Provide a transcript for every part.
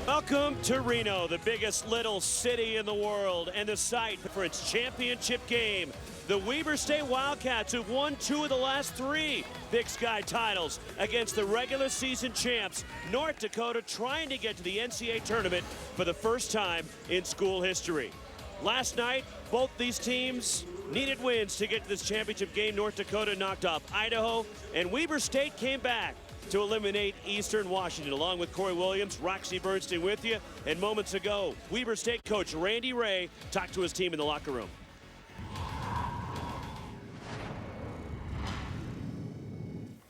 Welcome to Reno, the biggest little city in the world and the site for its championship game. The Weber State Wildcats have won 2 of the last 3 Big Sky titles against the regular season champs, North Dakota, trying to get to the NCAA tournament for the first time in school history. Last night, both these teams needed wins to get to this championship game. North Dakota knocked off Idaho, and Weber State came back to eliminate Eastern Washington. Along with Corey Williams, Roxy Bernstein with you. And moments ago, Weber State coach Randy Ray talked to his team in the locker room.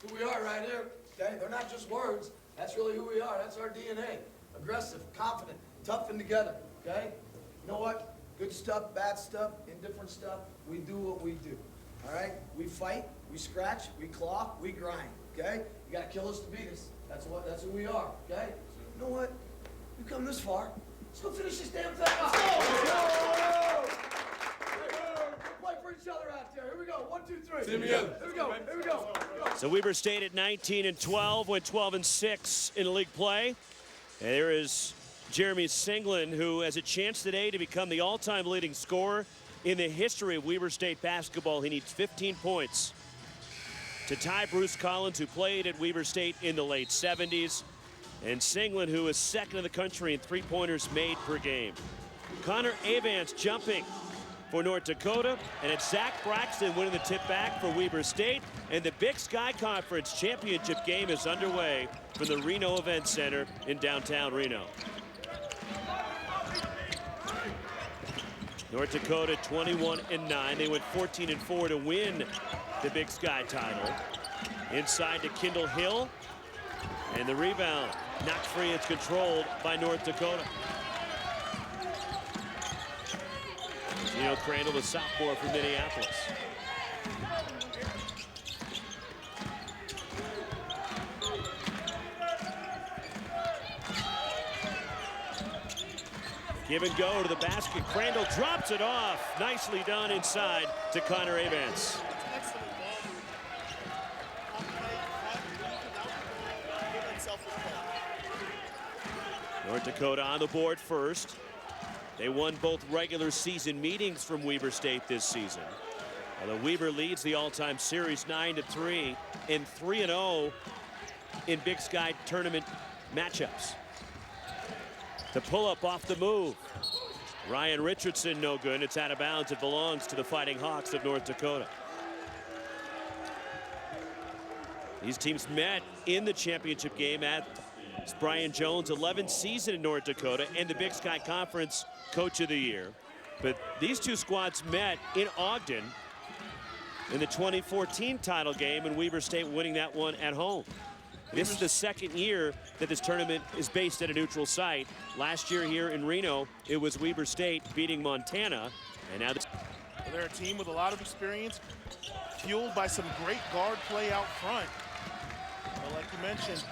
Who we are right here, okay? They're not just words. That's really who we are. That's our DNA. Aggressive, confident, tough and together, okay? You know what? Good stuff, bad stuff, indifferent stuff. We do what we do, all right? We fight, we scratch, we claw, we grind, okay? You gotta kill us to beat us. That's who we are, okay? You know what? We've come this far. Let's go finish this damn thing. Let's go! Play for each other out there. Here we go. 1, 2, 3. Here we go. Here we go. Here we go. So Weber State at 19-12, went 12-6 in league play. And there is Jeremy Singlin, who has a chance today to become the all-time leading scorer in the history of Weber State basketball. He needs 15 points to tie Bruce Collins, who played at Weber State in the late 70s. And Singlin, who is second in the country in three-pointers made per game. Connor Avance jumping for North Dakota, and it's Zach Braxton winning the tip back for Weber State. And the Big Sky Conference championship game is underway from the Reno Event Center in downtown Reno. North Dakota 21-9. They went 14-4 to win the Big Sky title. Inside to Kendall Hill, and the rebound knocked free. It's controlled by North Dakota. Gino Crandall, the sophomore from Minneapolis. Give and go to the basket. Crandall drops it off. Nicely done inside to Connor Avance. North Dakota on the board first. They won both regular season meetings from Weber State this season. Although Weber leads the all-time series 9-3 and 3-0 in Big Sky tournament matchups. The pull-up off the move. Ryan Richardson no good. It's out of bounds. It belongs to the Fighting Hawks of North Dakota. These teams met in the championship game at Brian Jones' 11th season in North Dakota and the Big Sky Conference Coach of the Year. But these two squads met in Ogden in the 2014 title game, and Weber State winning that one at home. This is the second year that this tournament is based at a neutral site. Last year here in Reno, it was Weber State beating Montana, and now they're a team with a lot of experience, fueled by some great guard play out front. But like you mentioned,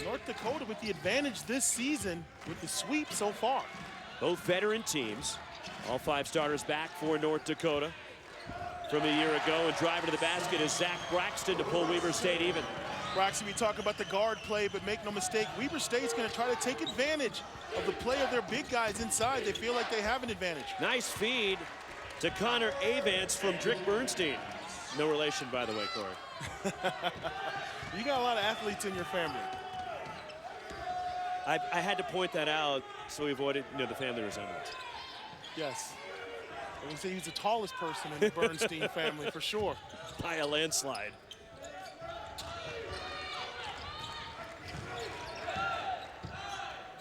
North Dakota with the advantage this season with the sweep so far. Both veteran teams, all 5 starters back for North Dakota from a year ago, and driving to the basket is Zach Braxton to pull Weber State even. Braxton, we talk about the guard play, but make no mistake, Weber State's going to try to take advantage of the play of their big guys inside. They feel like they have an advantage. Nice feed to Connor Avance from Drick Bernstein. No relation, by the way, Corey. You got a lot of athletes in your family. I had to point that out so we avoided, the family resemblance. Yes. I would say he's the tallest person in the Bernstein family for sure. By a landslide.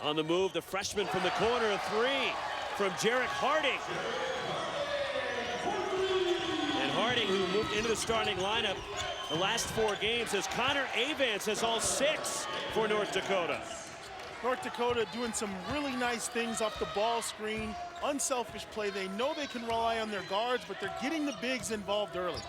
On the move, the freshman from the corner, a 3 from Jarek Harding. And Harding, who moved into the starting lineup the last 4 games, as Connor Avance has all 6 for North Dakota. North Dakota doing some really nice things off the ball screen, unselfish play. They know they can rely on their guards, but they're getting the bigs involved early.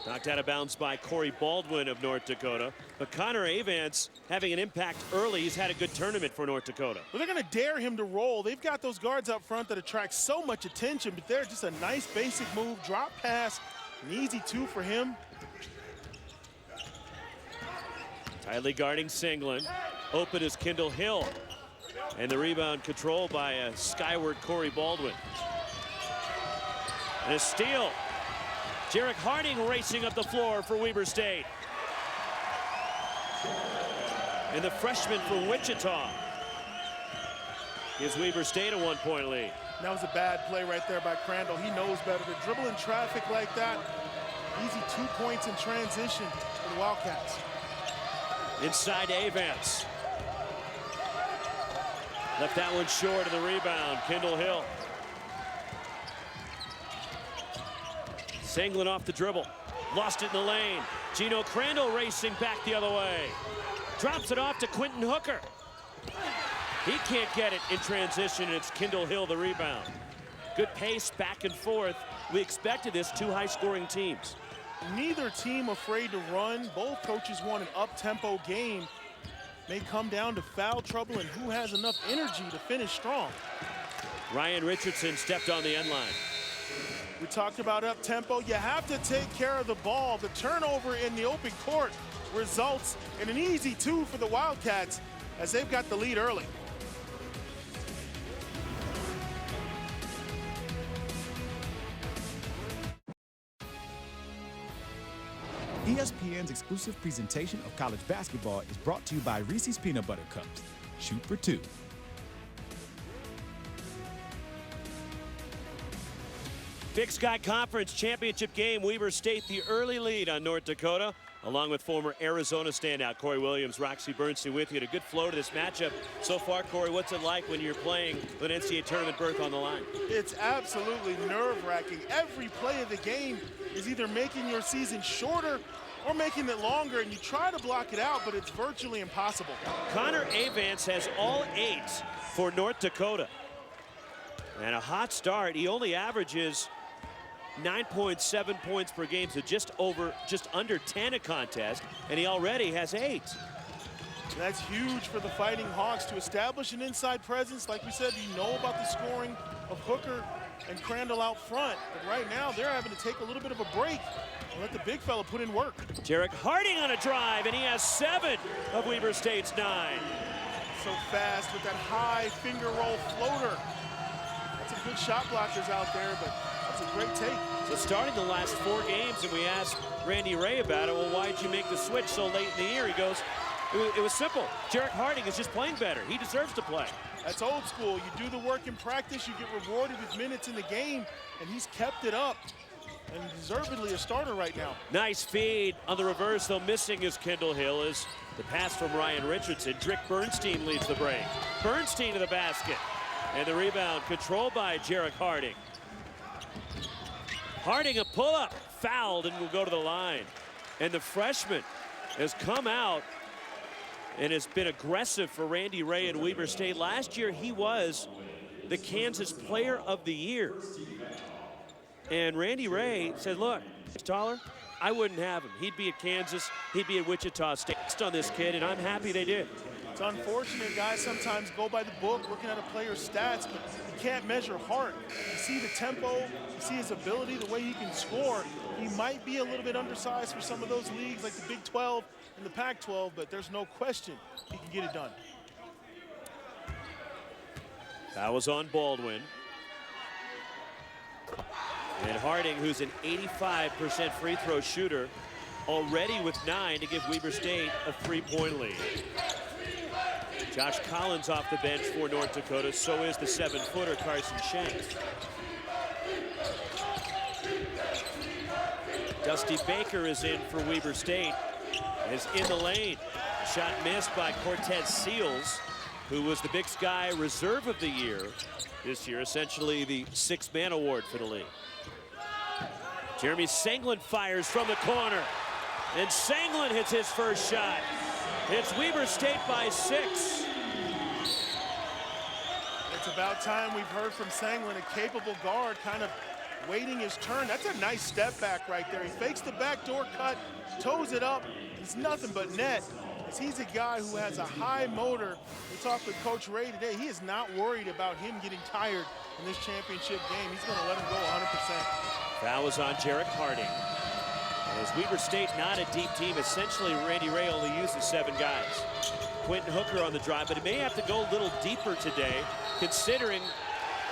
Knocked out of bounds by Corey Baldwin of North Dakota. But Connor Avance having an impact early. He's had a good tournament for North Dakota. Well, they're going to dare him to roll. They've got those guards up front that attract so much attention, but they're just a nice basic move, drop pass, an easy 2 for him. Tightly guarding Singlin. Open is Kendall Hill. And the rebound controlled by a skyward Corey Baldwin. And a steal. Jarek Harding racing up the floor for Weber State. And the freshman from Wichita gives Weber State a 1-point lead. That was a bad play right there by Crandall. He knows better to dribble in traffic like that. Easy 2 points in transition for the Wildcats. Inside Avance. Left that one short of the rebound. Kendall Hill. Singlin off the dribble. Lost it in the lane. Gino Crandall racing back the other way. Drops it off to Quentin Hooker. He can't get it in transition, and it's Kendall Hill the rebound. Good pace back and forth. We expected this, 2 high-scoring teams. Neither team afraid to run. Both coaches want an up-tempo game. May come down to foul trouble and who has enough energy to finish strong. Ryan Richardson stepped on the end line. We talked about up-tempo. You have to take care of the ball. The turnover in the open court results in an easy 2 for the Wildcats as they've got the lead early. ESPN's exclusive presentation of college basketball is brought to you by Reese's Peanut Butter Cups. Shoot for 2. Big Sky Conference Championship game. Weber State the early lead on North Dakota, along with former Arizona standout Corey Williams. Roxy Bernstein with you. A good flow to this matchup. So far, Corey, what's it like when you're playing with an NCAA tournament berth on the line? It's absolutely nerve-wracking. Every play of the game is either making your season shorter or making it longer, and you try to block it out, but it's virtually impossible. Connor Avance has all 8 for North Dakota. And a hot start. He only averages 9.7 points per game, so just under 10 a contest, and he already has 8. That's huge for the Fighting Hawks to establish an inside presence. Like we said, you know about the scoring of Hooker and Crandall out front, but right now they're having to take a little bit of a break and let the big fella put in work. Jarek Harding on a drive, and he has 7 of Weber State's 9. So fast with that high finger roll floater. That's some good shot blockers out there, but that's a great take. So starting the last 4 games, and we asked Randy Ray about it, well, why'd you make the switch so late in the year? He goes, it was simple. Jarek Harding is just playing better. He deserves to play. That's old school. You do the work in practice, you get rewarded with minutes in the game, and he's kept it up. And deservedly a starter right now. Nice feed on the reverse, though missing is Kendall Hill. Is the pass from Ryan Richardson. Drick Bernstein leads the break. Bernstein to the basket. And the rebound controlled by Jarek Harding. Harding a pull-up, fouled, and will go to the line. And the freshman has come out and has been aggressive for Randy Ray at Weber State. Last year, he was the Kansas Player of the Year. And Randy Ray said, look, he's taller. I wouldn't have him. He'd be at Kansas. He'd be at Wichita State. On this kid, and I'm happy they did. It's unfortunate guys sometimes go by the book looking at a player's stats, but you can't measure heart. You see the tempo, you see his ability, the way he can score. He might be a little bit undersized for some of those leagues like the Big 12 and the Pac-12, but there's no question he can get it done. That was on Baldwin. And Harding, who's an 85% free throw shooter, already with 9 to give Weber State a 3-point lead. Josh Collins off the bench for North Dakota. So is the 7-footer Carson Shanks. Dusty Baker is in for Weber State. Is in the lane. A shot missed by Cortez Seals, who was the Big Sky Reserve of the Year this year, essentially the 6th-man award for the league. Jeremy Singlin fires from the corner, and Singlin hits his first shot. It's Weber State by 6. It's about time we've heard from Singlin, a capable guard, kind of waiting his turn. That's a nice step back right there. He fakes the backdoor cut, toes it up. He's nothing but net. As he's a guy who has a high motor. We talked with Coach Ray today. He is not worried about him getting tired in this championship game. He's going to let him go 100%. Foul was on Jarek Harding. As Weber State not a deep team, essentially Randy Ray only uses 7 guys. Quentin Hooker on the drive, but he may have to go a little deeper today, considering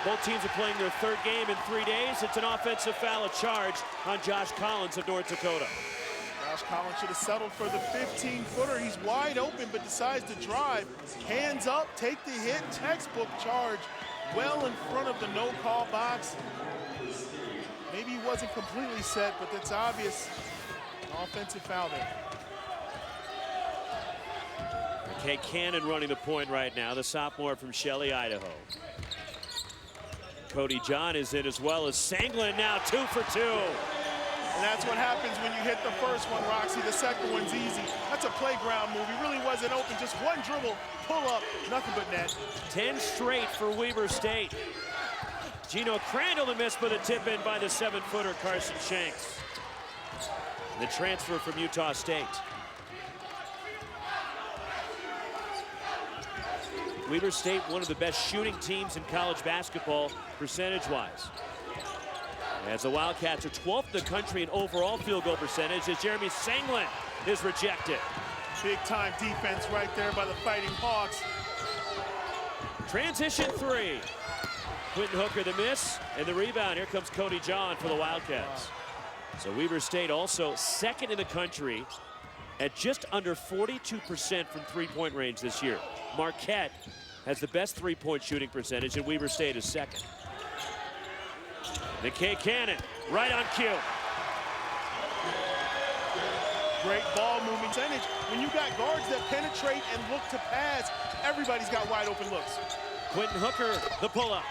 both teams are playing their 3rd game in 3 days. It's an offensive foul, a charge on Josh Collins of North Dakota. Josh Collins should have settled for the 15-footer. He's wide open, but decides to drive. Hands up, take the hit, textbook charge. Well in front of the no-call box. Maybe he wasn't completely set, but that's obvious. Offensive foul there. Okay, Cannon running the point right now, the sophomore from Shelley, Idaho. Cody John is in, as well as Sanglin, now 2 for 2. And that's what happens when you hit the first one, Roxy. The second one's easy. That's a playground move. He really wasn't open. Just one dribble, pull up, nothing but net. 10 straight for Weber State. Gino Crandall the miss, but a tip in by the 7-footer Carson Shanks. The transfer from Utah State. Weber State, one of the best shooting teams in college basketball, percentage-wise. As the Wildcats are 12th in the country in overall field goal percentage, as Jeremy Sanglin is rejected. Big-time defense right there by the Fighting Hawks. Transition 3. Quentin Hooker the miss, and the rebound. Here comes Cody John for the Wildcats. So Weber State also 2nd in the country at just under 42% from three-point range this year. Marquette has the best three-point shooting percentage, and Weber State is 2nd. McKay Cannon, right on cue. Great ball movement percentage. When you got guards that penetrate and look to pass, everybody's got wide open looks. Quentin Hooker, the pull-up.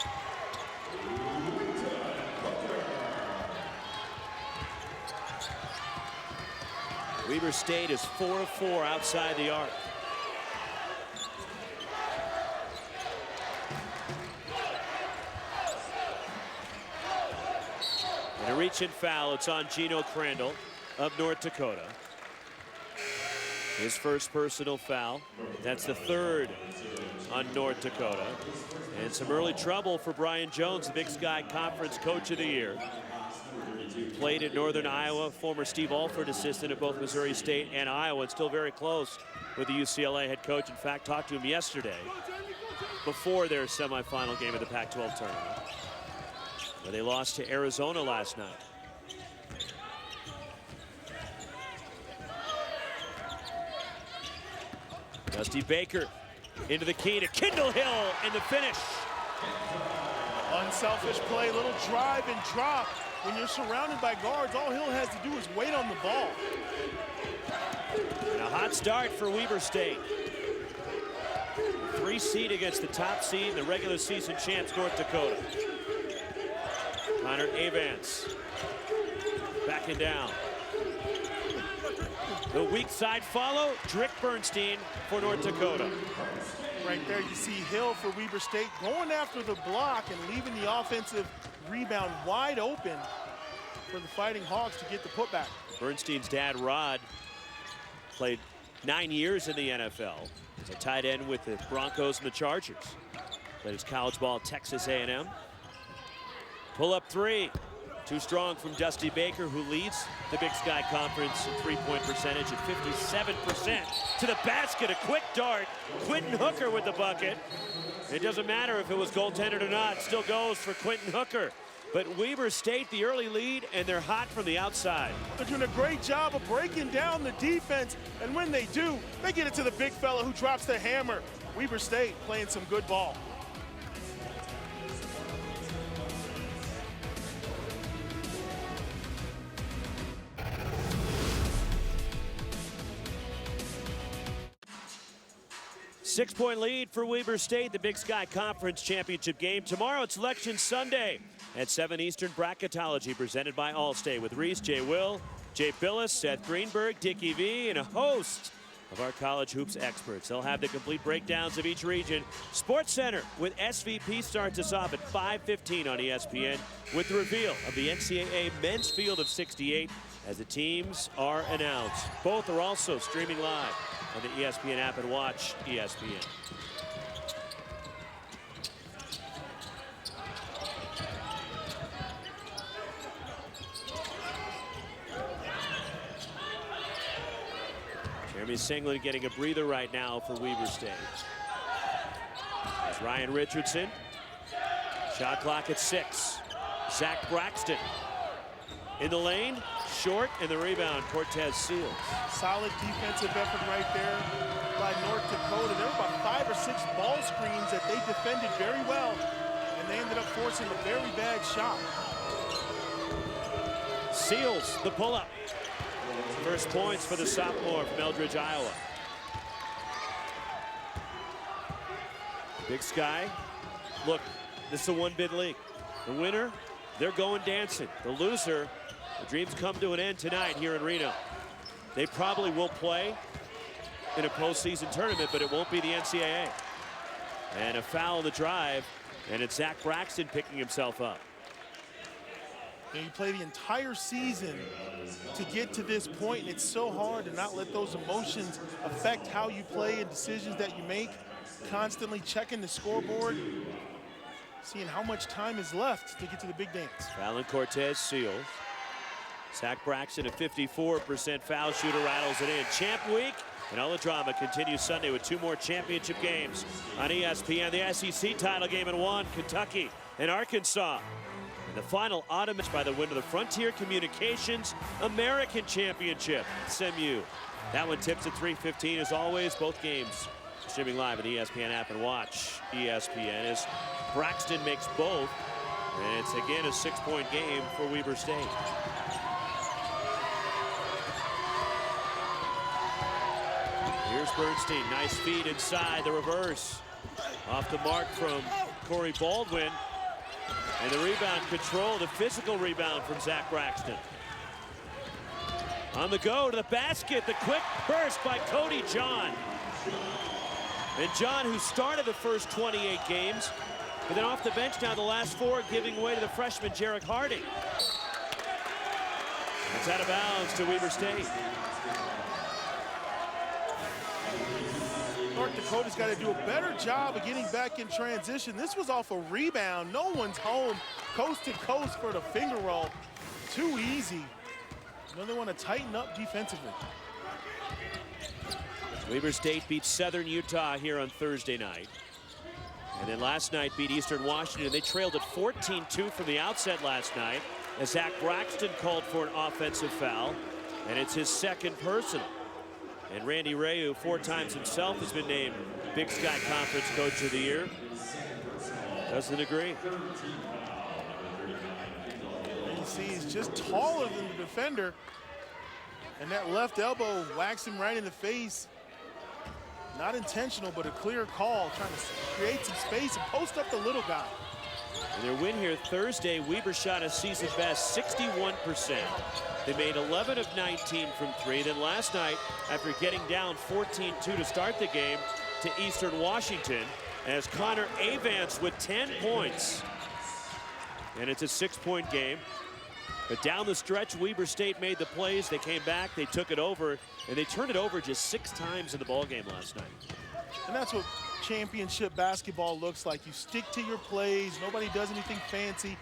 Weber State is 4 of 4 outside the arc. And a reach and foul. It's on Gino Crandall of North Dakota. His first personal foul. That's the 3rd on North Dakota. And some early trouble for Brian Jones, the Big Sky Conference Coach of the Year. Played at Northern Iowa, former Steve Alford assistant at both Missouri State and Iowa, and still very close with the UCLA head coach. In fact, talked to him yesterday before their semifinal game of the Pac-12 tournament, where they lost to Arizona last night. Dusty Baker into the key to Kendall Hill, and the finish. Unselfish play, little drive and drop. When you're surrounded by guards, all Hill has to do is wait on the ball. And a hot start for Weber State. 3 seed against the top seed, the regular season champs, North Dakota. Connor Avance backing down. The weak side follow, Drick Bernstein for North Dakota. Right there, you see Hill for Weber State going after the block and leaving the offensive rebound wide open for the Fighting Hawks to get the putback. Bernstein's dad, Rod, played 9 years in the NFL. He's a tight end with the Broncos and the Chargers. Played his college ball at Texas A&M. Pull-up 3. Too strong from Dusty Baker, who leads the Big Sky Conference in three-point percentage at 57%. To the basket, a quick dart. Quentin Hooker with the bucket. It doesn't matter if it was goaltended or not. It still goes for Quentin Hooker. But Weber State, the early lead, and they're hot from the outside. They're doing a great job of breaking down the defense, and when they do, they get it to the big fella who drops the hammer. Weber State playing some good ball. Six-point lead for Weber State, the Big Sky Conference Championship game. Tomorrow it's Election Sunday at 7 Eastern. Bracketology presented by Allstate with Reese, Jay Will, Jay Billis, Seth Greenberg, Dickie V, and a host of our college hoops experts. They'll have the complete breakdowns of each region. Sports Center with SVP starts us off at 5:15 on ESPN with the reveal of the NCAA men's field of 68 as the teams are announced. Both are also streaming live on the ESPN app and watch ESPN. Jeremy Singleton getting a breather right now for Weber State. There's Ryan Richardson. Shot clock at 6. Zach Braxton in the lane, short, and the rebound, Cortez Seals. Solid defensive effort right there by North Dakota. There were about 5 or 6 ball screens that they defended very well, and they ended up forcing a very bad shot. Seals the pull-up. First points for the sophomore from Eldridge, Iowa. Big Sky, look, this is a one-bid league. The winner, they're going dancing. The loser, the dreams come to an end tonight here in Reno. They probably will play in a postseason tournament, but it won't be the NCAA. And a foul on the drive, and it's Zach Braxton picking himself up. And you play the entire season to get to this point, and it's so hard to not let those emotions affect how you play and decisions that you make. Constantly checking the scoreboard, seeing how much time is left to get to the big dance. Fallon Cortez Seals. Zach Braxton, a 54% foul shooter, rattles it in. Champ Week, and all the drama continues Sunday with 2 more championship games on ESPN. The SEC title game in 1, Kentucky and Arkansas. And the final autumn match by the win of the Frontier Communications American Championship, SMU. That one tips at 3:15 as always. Both games streaming live at the ESPN app, and watch ESPN as Braxton makes both. And it's again a 6-point game for Weber State. Here's Bernstein, nice feed inside, the reverse. Off the mark from Corey Baldwin. And the rebound control, the physical rebound from Zach Braxton. On the go to the basket, the quick burst by Cody John. And John, who started the first 28 games, but then off the bench now the last 4, giving way to the freshman Jarek Harding. That's out of bounds to Weber State. North Dakota's got to do a better job of getting back in transition. This was off a rebound. No one's home. Coast to coast for the finger roll. Too easy. Now they want to tighten up defensively. Weber State beat Southern Utah here on Thursday night. And then last night beat Eastern Washington. They trailed at 14-2 from the outset last night as Zach Braxton called for an offensive foul. And it's his second personal. And Randy Ray, who 4 times himself has been named Big Sky Conference Coach of the Year, doesn't agree. You see, he's just taller than the defender. And that left elbow whacks him right in the face. Not intentional, but a clear call, trying to create some space and post up the little guy. In their win here Thursday, Weber shot a season best 61%. They made 11 of 19 from 3. Then last night, after getting down 14-2 to start the game to Eastern Washington, as Connor Avance with 10 points. And it's a 6-point game. But down the stretch, Weber State made the plays. They came back, they took it over, and they turned it over just 6 times in the ballgame last night. And that's what championship basketball looks like. You stick to your plays. Nobody does anything fancy.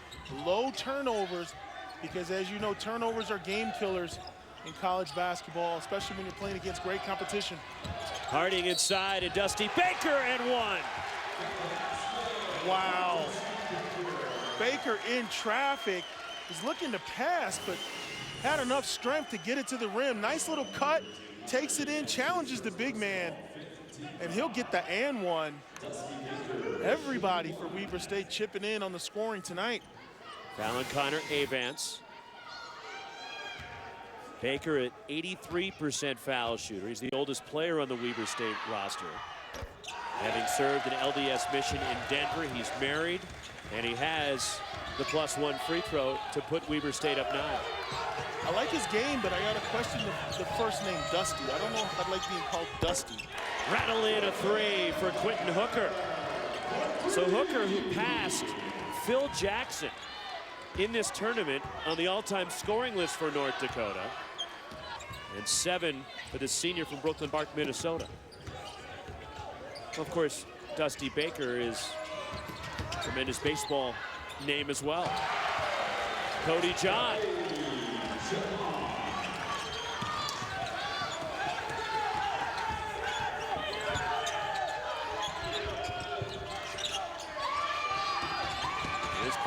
Low turnovers, because as you know, turnovers are game killers in college basketball, especially when you're playing against great competition. Harding inside, and Dusty Baker, and 1. Wow. Baker in traffic. Is looking to pass, but had enough strength to get it to the rim. Nice little cut, takes it in, challenges the big man, and he'll get the and 1. Everybody for Weber State chipping in on the scoring tonight. Fallon Connor Avance. Baker at 83% foul shooter. He's the oldest player on the Weber State roster. Having served an LDS mission in Denver, he's married, and he has the +1 free throw to put Weber State up 9. I like his game, but I got to question the first name, Dusty. I don't know if I'd like being called Dusty. Rattle in a 3 for Quentin Hooker. So Hooker, who passed Phil Jackson in this tournament on the all-time scoring list for North Dakota, and 7 for the senior from Brooklyn Park, Minnesota. Of course, Dusty Baker is a tremendous baseball name as well. Cody John.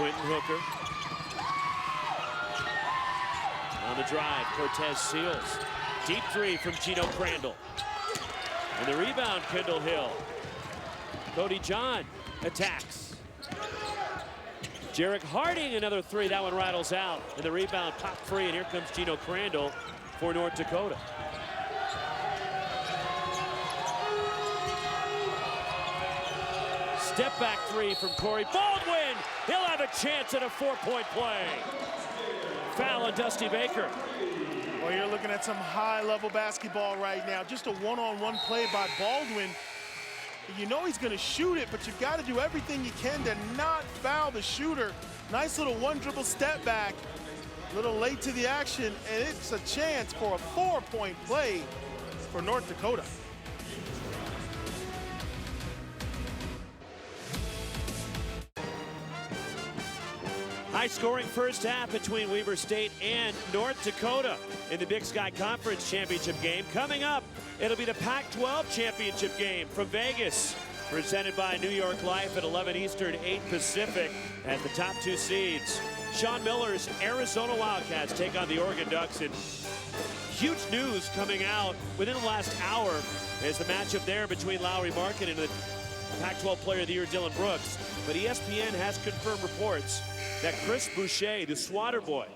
Quentin Hooker. On the drive, Cortez Seals. Deep three from Gino Crandall. And the rebound, Kendall Hill. Cody John attacks. Jarek Harding, another three. That one rattles out. And the rebound popped free, and here comes Gino Crandall for North Dakota. Step back three from Corey Baldwin. He'll have a chance at a 4-point play. Foul on Dusty Baker. Well, you're looking at some high-level basketball right now. Just a one-on-one play by Baldwin. You know he's going to shoot it, but you've got to do everything you can to not foul the shooter. Nice little one-dribble step back. A little late to the action, and it's a chance for a 4-point play for North Dakota. High-scoring first half between Weber State and North Dakota in the Big Sky Conference Championship game. Coming up, it'll be the Pac-12 Championship game from Vegas, presented by New York Life at 11 Eastern, 8 Pacific, as the top two seeds. Sean Miller's Arizona Wildcats take on the Oregon Ducks. And huge news coming out within the last hour is the matchup there between Lowry Market and the Pac-12 Player of the Year, Dylan Brooks. But ESPN has confirmed reports that Chris Boucher, the Swatter boy,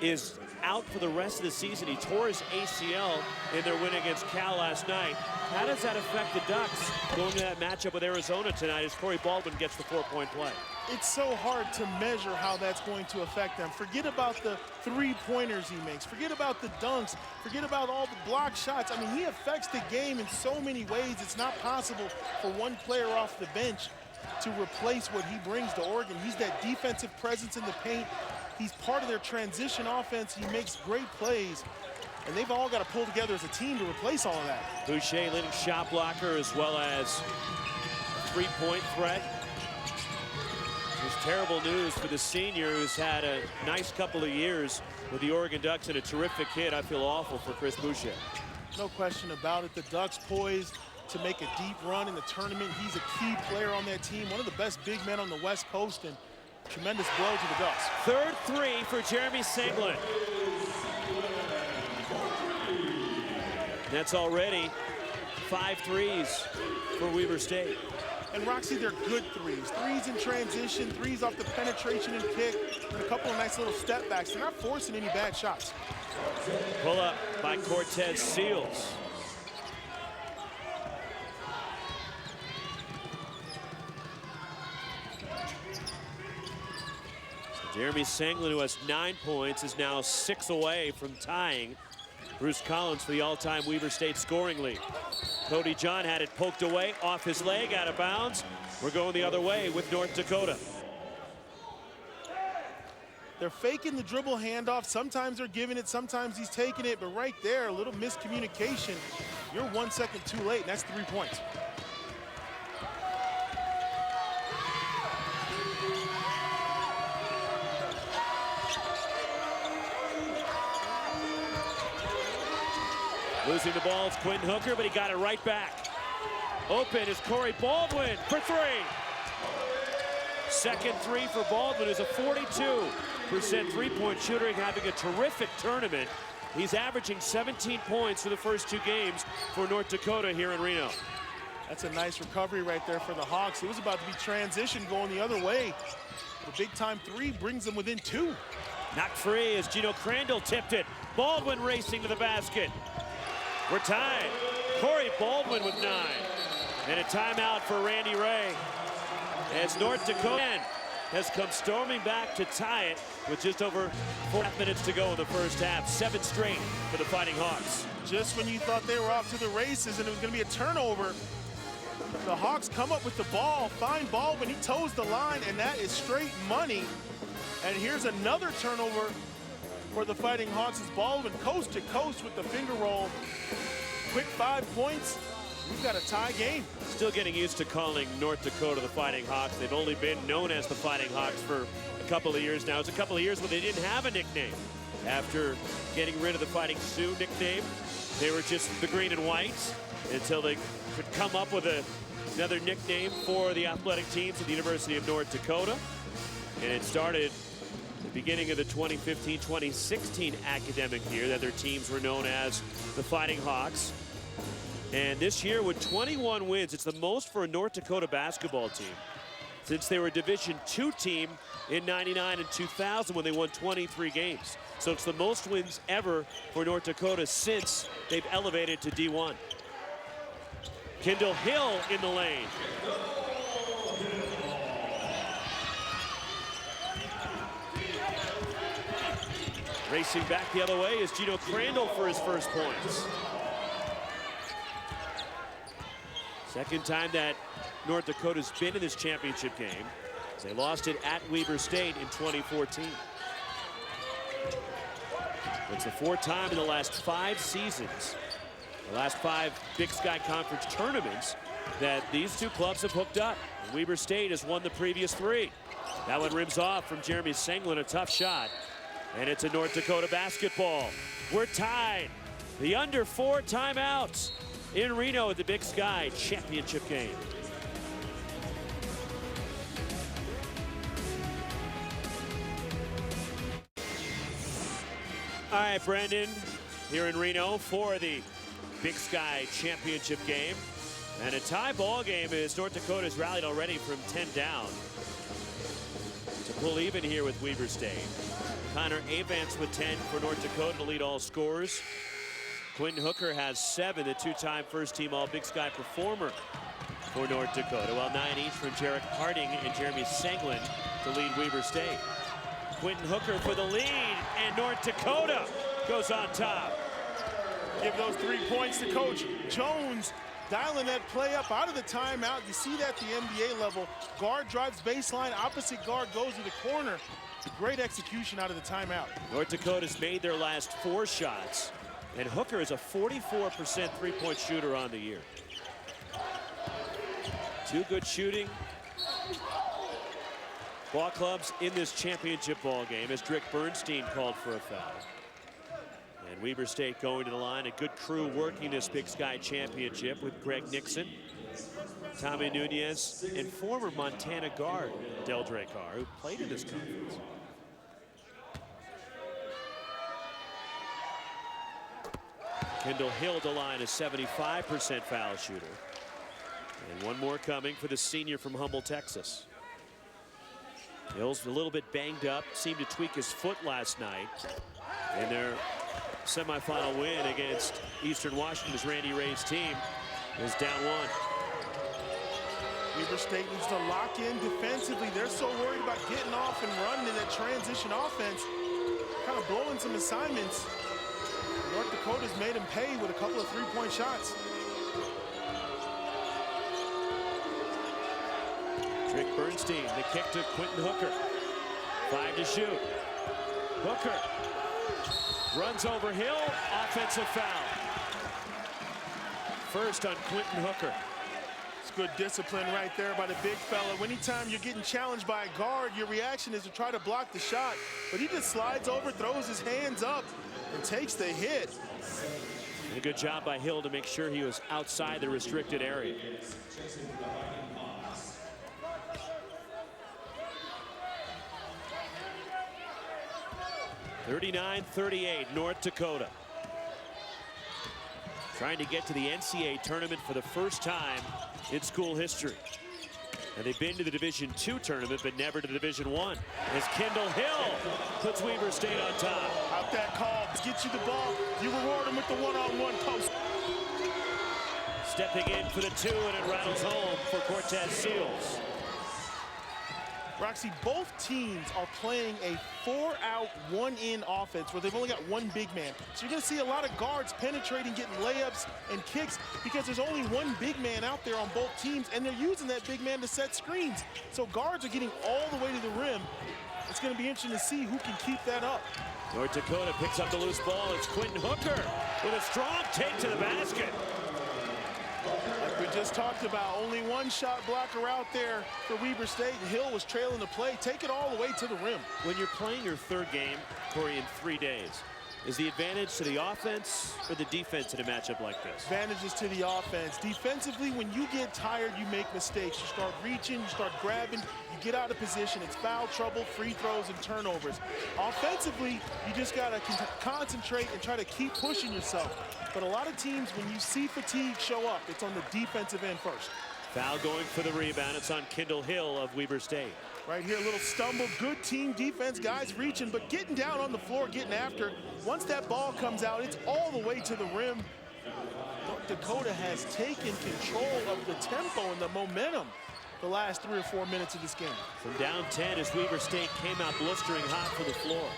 is out for the rest of the season. He tore his ACL in their win against Cal last night. How does that affect the Ducks going to that matchup with Arizona tonight as Corey Baldwin gets the 4-point play? It's so hard to measure how that's going to affect them. Forget about the three-pointers he makes. Forget about the dunks. Forget about all the block shots. I mean, he affects the game in so many ways. It's not possible for one player off the bench to replace what he brings to Oregon. He's that defensive presence in the paint. He's part of their transition offense. He makes great plays, and they've all got to pull together as a team to replace all of that. Boucher, leading shot blocker, as well as three-point threat. It's terrible news for the senior, who's had a nice couple of years with the Oregon Ducks and a terrific kid. I feel awful for Chris Boucher. No question about it. The Ducks poised to make a deep run in the tournament. He's a key player on that team, one of the best big men on the West Coast, and tremendous blow to the Ducks. Third three for Jeremy Singlin. That's already 5 threes for Weber State. And Roxy, they're good threes. Threes in transition, threes off the penetration and kick, and a couple of nice little step backs. They're not forcing any bad shots. Pull up by Cortez Seals. Jeremy Singlin, who has 9 points, is now 6 away from tying Bruce Collins for the all-time Weber State scoring lead. Cody John had it poked away, off his leg, out of bounds. We're going the other way with North Dakota. They're faking the dribble handoff. Sometimes they're giving it, sometimes he's taking it, but right there, a little miscommunication. You're 1 second too late, and that's 3 points. Losing the ball is Quentin Hooker, but he got it right back. Open is Corey Baldwin for 3. Second three for Baldwin, who's a 42% three-point shooter, having a terrific tournament. He's averaging 17 points for the first 2 games for North Dakota here in Reno. That's a nice recovery right there for the Hawks. It was about to be transition going the other way. The big-time 3 brings them within 2. Knocked free as Gino Crandall tipped it. Baldwin racing to the basket. We're tied. Corey Baldwin with 9. And a timeout for Randy Ray, as North Dakota has come storming back to tie it with just over 4.5 minutes to go in the first half. 7 straight for the Fighting Hawks. Just when you thought they were off to the races and it was going to be a turnover, the Hawks come up with the ball, find Baldwin, he toes the line, and that is straight money. And here's another turnover for the Fighting Hawks as Baldwin coast to coast with the finger roll. Quick 5 points. We've got a tie game. Still getting used to calling North Dakota the Fighting Hawks. They've only been known as the Fighting Hawks for a couple of years now. It's a couple of years where they didn't have a nickname. After getting rid of the Fighting Sioux nickname, they were just the green and whites until they could come up with another nickname for the athletic teams at the University of North Dakota. And it started the beginning of the 2015-2016 academic year that their teams were known as the Fighting Hawks. And this year with 21 wins, it's the most for a North Dakota basketball team since they were a Division II team in '99 and 2000 when they won 23 games. So it's the most wins ever for North Dakota since they've elevated to D1. Kendall Hill in the lane. Racing back the other way is Gino Crandall for his first points. Second time that North Dakota's been in this championship game. They lost it at Weber State in 2014. It's the fourth time in the last 5 seasons, the last 5 Big Sky Conference tournaments, that these two clubs have hooked up. And Weber State has won the previous 3. That one rims off from Jeremy Senglin, a tough shot. And it's a North Dakota basketball. We're tied. The under 4 timeouts in Reno at the Big Sky championship game. All right, Brendan, here in Reno for the Big Sky championship game. And a tie ball game as North Dakota's rallied already from 10 down to pull even here with Weber State. Connor Avance with 10 for North Dakota to lead all scorers. Quentin Hooker has 7, the 2-time first-team All-Big Sky performer for North Dakota, while 9 each from Jarek Harding and Jeremy Senglin to lead Weber State. Quentin Hooker for the lead, and North Dakota goes on top. Give those 3 points to Coach Jones, dialing that play up out of the timeout. You see that at the NBA level. Guard drives baseline, opposite guard goes to the corner. Great execution out of the timeout. North Dakota's made their last 4 shots, and Hooker is a 44% three-point shooter on the year. 2 good shooting ball clubs in this championship ball game as Drick Bernstein called for a foul. And Weber State going to the line. A good crew working this Big Sky championship with Greg Nixon, Tommy Nunez, and former Montana guard Deldre Carr, who played in this conference. Kendall Hill to line, a 75% foul shooter. And one more coming for the senior from Humble, Texas. Hill's a little bit banged up, seemed to tweak his foot last night in their semifinal win against Eastern Washington's Randy Ray's team. Is down 1. Weber State needs to lock in defensively. They're so worried about getting off and running in that transition offense, kind of blowing some assignments. North Dakota's made him pay with a couple of 3-point shots. Drick Bernstein, the kick to Quentin Hooker. 5 to shoot. Hooker runs over Hill, offensive foul. First on Quentin Hooker. It's good discipline right there by the big fella. Anytime you're getting challenged by a guard, your reaction is to try to block the shot. But he just slides over, throws his hands up, and takes the hit. And a good job by Hill to make sure he was outside the restricted area. (39-38) North Dakota. Trying to get to the NCAA tournament for the first time in school history. And they've been to the Division II tournament, but never to Division I. As Kendall Hill puts Weber State on top. Out that call, get you the ball. You reward him with the one-on-one post. Stepping in for the 2, and it rattles home for Cortez Seals. Roxy, both teams are playing a 4-out, 1-in offense where they've only got 1 big man. So you're going to see a lot of guards penetrating, getting layups and kicks because there's only 1 big man out there on both teams, and they're using that big man to set screens. So guards are getting all the way to the rim. It's going to be interesting to see who can keep that up. North Dakota picks up the loose ball. It's Quentin Hooker with a strong take to the basket. Like we just talked about, only 1 shot blocker out there for Weber State, and Hill was trailing the play. Take it all the way to the rim. When you're playing your 3rd game, Corey, in 3 days, is the advantage to the offense or the defense in a matchup like this? Advantages to the offense. Defensively, when you get tired, you make mistakes. You start reaching, you start grabbing, you get out of position. It's foul trouble, free throws, and turnovers. Offensively, you just got to concentrate and try to keep pushing yourself. But a lot of teams, when you see fatigue show up, it's on the defensive end first. Foul going for the rebound. It's on Kendall Hill of Weber State. Right here, a little stumble. Good team defense, guys reaching, but getting down on the floor, getting after. Once that ball comes out, it's all the way to the rim. North Dakota has taken control of the tempo and the momentum the last 3 or 4 minutes of this game. From down 10 as Weber State came out blistering hot from the floor.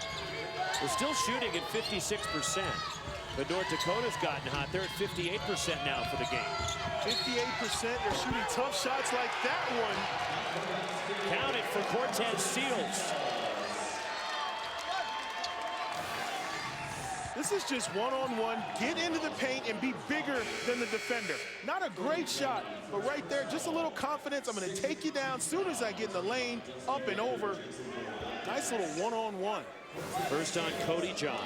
They're still shooting at 56%, but North Dakota's gotten hot. They're at 58% now for the game. 58%, they're shooting tough shots like that one. Count it for Cortez Seals. This is just one-on-one. Get into the paint and be bigger than the defender. Not a great shot, but right there, just a little confidence. I'm going to take you down as soon as I get in the lane, up and over. Nice little one-on-one. First on Cody John.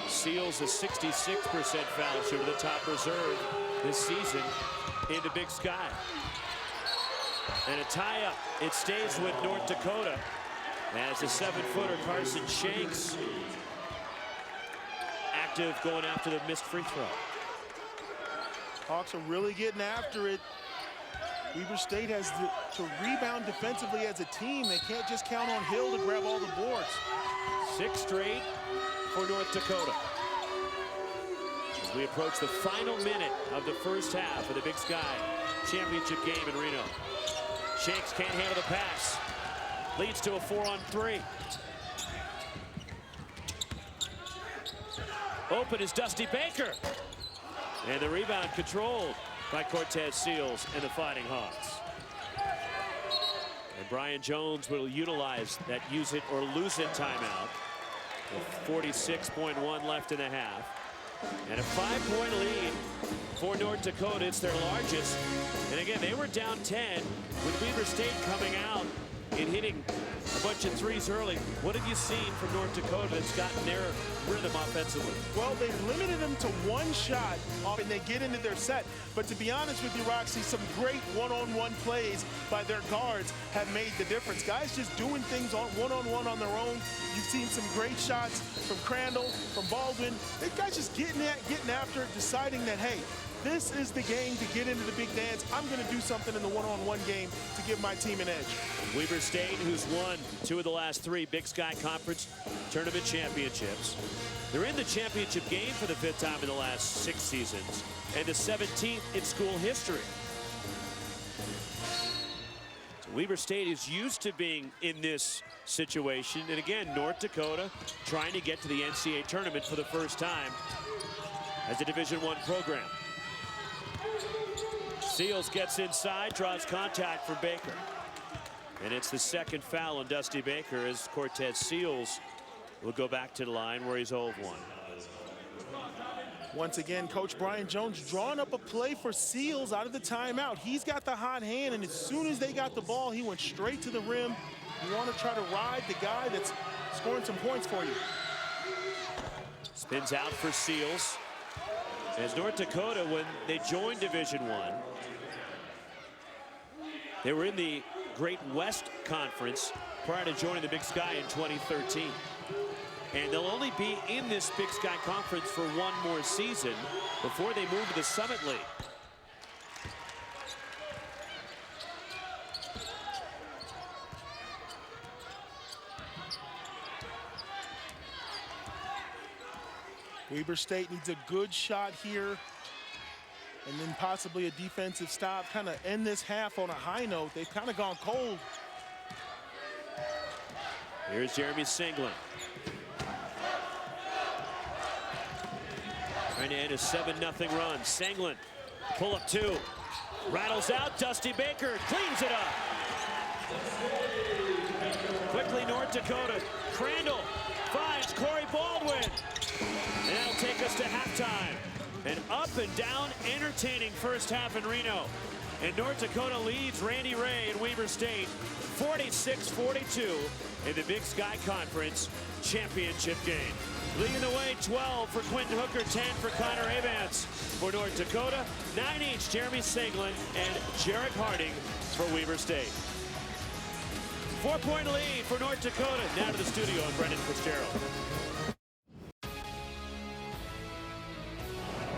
Seals a 66% foul shooter, the top reserve this season in the Big Sky. And a tie-up. It stays with North Dakota as the 7-footer Carson Shanks active going after the missed free throw. Hawks are really getting after it. Weber State has to rebound defensively as a team. They can't just count on Hill to grab all the boards. 6 straight for North Dakota. As we approach the final minute of the first half of the Big Sky championship game in Reno. Shanks can't handle the pass. Leads to a 4-on-3. Open is Dusty Baker. And the rebound controlled by Cortez Seals and the Fighting Hawks. And Brian Jones will utilize that use it or lose it timeout. With 46.1 left in the half. And a 5-point lead for North Dakota. It's their largest. And again, they were down 10 with Weber State coming out and hitting a bunch of threes early. What have you seen from North Dakota that's gotten their rhythm offensively? Well, they've limited them to one shot and they get into their set. But to be honest with you, Roxy, some great one-on-one plays by their guards have made the difference. Guys just doing things on one-on-one on their own. You've seen some great shots from Crandall, from Baldwin. These guys just getting after it, deciding that, hey, this is the game to get into the big dance. I'm going to do something in the one-on-one game to give my team an edge. Weber State, who's won 2 of the last 3 Big Sky Conference tournament championships. They're in the championship game for the 5th time in the last 6 seasons and the 17th in school history. So Weber State is used to being in this situation. And again, North Dakota trying to get to the NCAA tournament for the first time as a Division I program. Seals gets inside, draws contact from Baker. And it's the 2nd foul on Dusty Baker as Cortez Seals will go back to the line where he's 0-1. Once again, Coach Brian Jones drawing up a play for Seals out of the timeout. He's got the hot hand, and as soon as they got the ball, he went straight to the rim. You want to try to ride the guy that's scoring some points for you. Spins out for Seals. As North Dakota, when they joined Division I, they were in the Great West Conference prior to joining the Big Sky in 2013. And they'll only be in this Big Sky Conference for 1 more season before they move to the Summit League. Weber State needs a good shot here and then possibly a defensive stop, kind of end this half on a high note. They've kind of gone cold. Here's Jeremy Singlin. Trying to end a 7-0 run. Singlin, pull up 2. Rattles out, Dusty Baker cleans it up. Quickly North Dakota. Crandall finds Corey Baldwin. And that'll take us to halftime. An up and down, entertaining first half in Reno. And North Dakota leads Randy Ray and Weber State 46-42 in the Big Sky Conference championship game. Leading the way, 12 for Quentin Hooker, 10 for Connor Avance. For North Dakota, 9 each, Jeremy Singlin and Jarek Harding for Weber State. 4-point lead for North Dakota. Now to the studio, and Brendan Fitzgerald.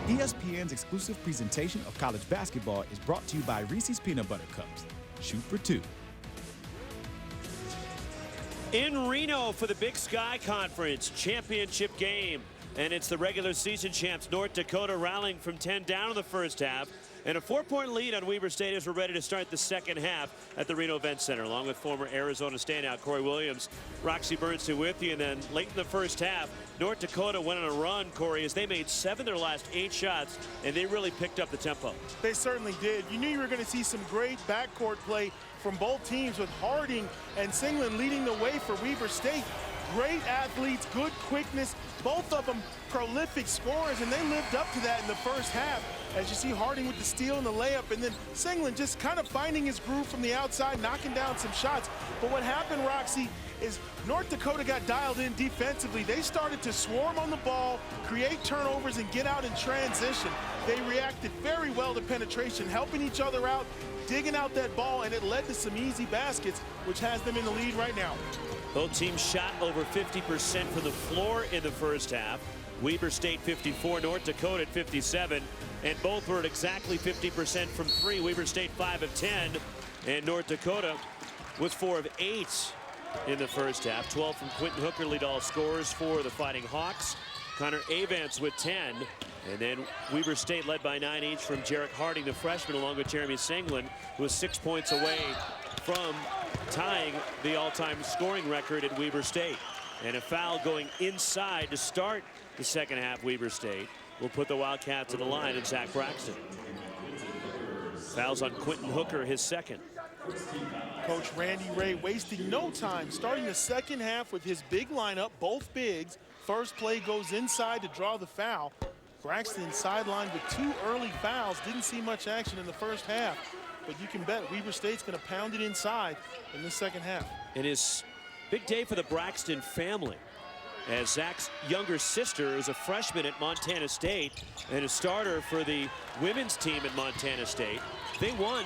ESPN's exclusive presentation of college basketball is brought to you by Reese's Peanut Butter Cups. Shoot for 2. In Reno for the Big Sky Conference championship game. And it's the regular season champs North Dakota rallying from 10 down in the first half. And a 4-point lead on Weber State as we're ready to start the second half at the Reno Event Center, along with former Arizona standout Corey Williams, Roxy Bernstein with you. And then late in the first half, North Dakota went on a run, Corey, as they made 7 of their last 8 shots, and they really picked up the tempo. They certainly did. You knew you were going to see some great backcourt play from both teams, with Harding and Singlin leading the way for Weber State. Great athletes, good quickness, both of them prolific scorers, and they lived up to that in the first half. As you see Harding with the steal and the layup, and then Singlin just kind of finding his groove from the outside, knocking down some shots. But what happened, Roxy, is North Dakota got dialed in defensively. They started to swarm on the ball, create turnovers, and get out in transition. They reacted very well to penetration, helping each other out, digging out that ball, and it led to some easy baskets, which has them in the lead right now. Both teams shot over 50% from the floor in the first half. Weber State 54, North Dakota at 57, and both were at exactly 50% from 3. Weber State 5 of 10, and North Dakota was 4 of 8 in the first half. 12 from Quentin Hooker, lead all scorers for the Fighting Hawks. Connor Avance with 10, and then Weber State led by 9 each from Jarek Harding, the freshman, along with Jeremy Singlin, who was 6 points away from tying the all-time scoring record at Weber State. And a foul going inside to start the second half. Weber State will put the Wildcats to the line, and Zach Braxton. Fouls on Quentin Hooker, his second. Coach Randy Ray wasting no time, starting the second half with his big lineup, both bigs. First play goes inside to draw the foul. Braxton sidelined with 2 early fouls. Didn't see much action in the first half, but you can bet Weber State's going to pound it inside in the second half. It is big day for the Braxton family, as Zach's younger sister is a freshman at Montana State and a starter for the women's team at Montana State. They won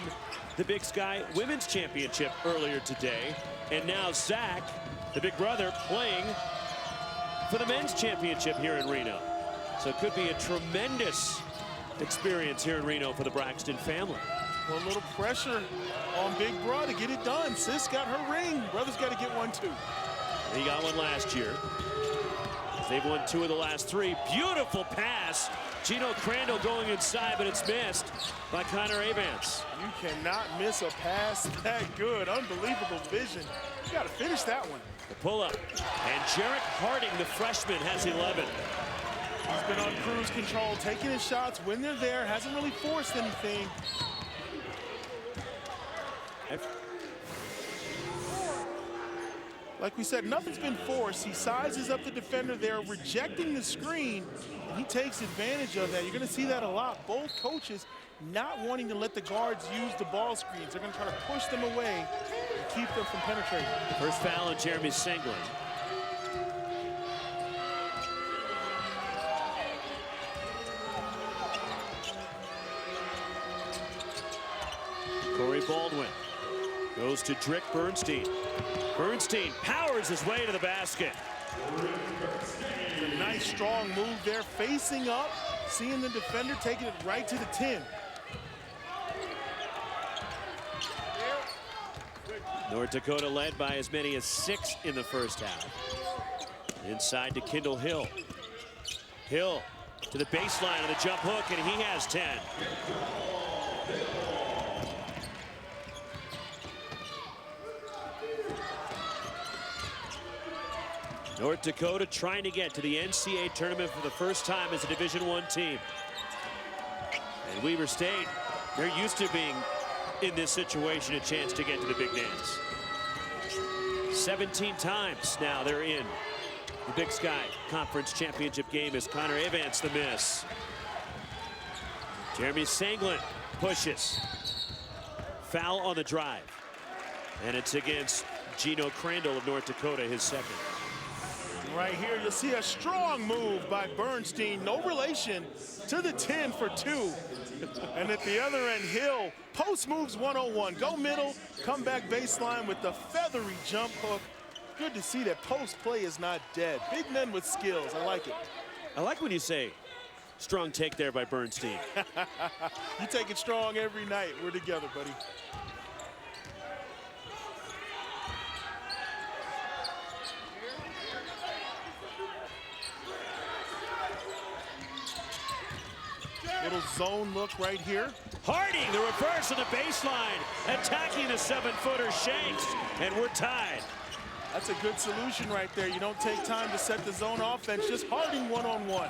the Big Sky Women's Championship earlier today, and now Zach, the big brother, playing for the men's championship here in Reno. So it could be a tremendous experience here in Reno for the Braxton family. Well, a little pressure on Big Bro to get it done. Sis got her ring. Brother's got to get one too. He got one last year. They've won 2 of the last 3. Beautiful pass. Gino Crandall going inside, but it's missed by Connor Avance. You cannot miss a pass that good. Unbelievable vision. You got to finish that one. The pull-up. And Jarek Harding, the freshman, has 11. He's been on cruise control, taking his shots when they're there. Hasn't really forced anything. Like we said, nothing's been forced. He sizes up the defender there, rejecting the screen, and he takes advantage of that. You're going to see that a lot. Both coaches not wanting to let the guards use the ball screens. They're going to try to push them away and keep them from penetrating. First foul on Jeremy Singlin. Corey Baldwin goes to Drick Bernstein. Bernstein powers his way to the basket. A nice strong move there, facing up, seeing the defender, taking it right to the 10. North Dakota led by as many as 6 in the first half. Inside to Kendall Hill. Hill to the baseline of the jump hook, and he has 10. North Dakota trying to get to the NCAA tournament for the first time as a Division I team. And Weber State, they're used to being in this situation, a chance to get to the big dance. 17 times now they're in the Big Sky Conference Championship game as Connor Avance the miss. Jeremy Singlin pushes. Foul on the drive. And it's against Gino Crandall of North Dakota, his second. Right here, you'll see a strong move by Bernstein. No relation to the 10 for 2. And at the other end, Hill, post moves 101. Go middle, come back baseline with the feathery jump hook. Good to see that post play is not dead. Big men with skills, I like it. I like when you say strong take there by Bernstein. You take it strong every night. We're together, buddy. Little zone look right here. Harding, the reverse of the baseline, attacking the 7-footer Shanks, and we're tied. That's a good solution right there. You don't take time to set the zone offense, just Harding one-on-one.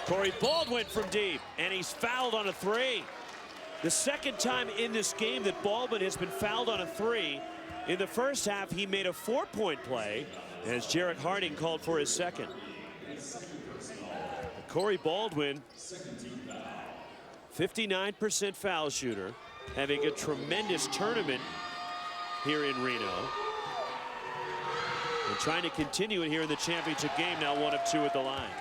Corey Baldwin from deep, and he's fouled on a 3. The second time in this game that Baldwin has been fouled on a 3. In the first half, he made a 4-point play, as Jarrett Harding called for his second. Corey Baldwin, 59% foul shooter, having a tremendous tournament here in Reno. And trying to continue it here in the championship game, now 1 of 2 at the line.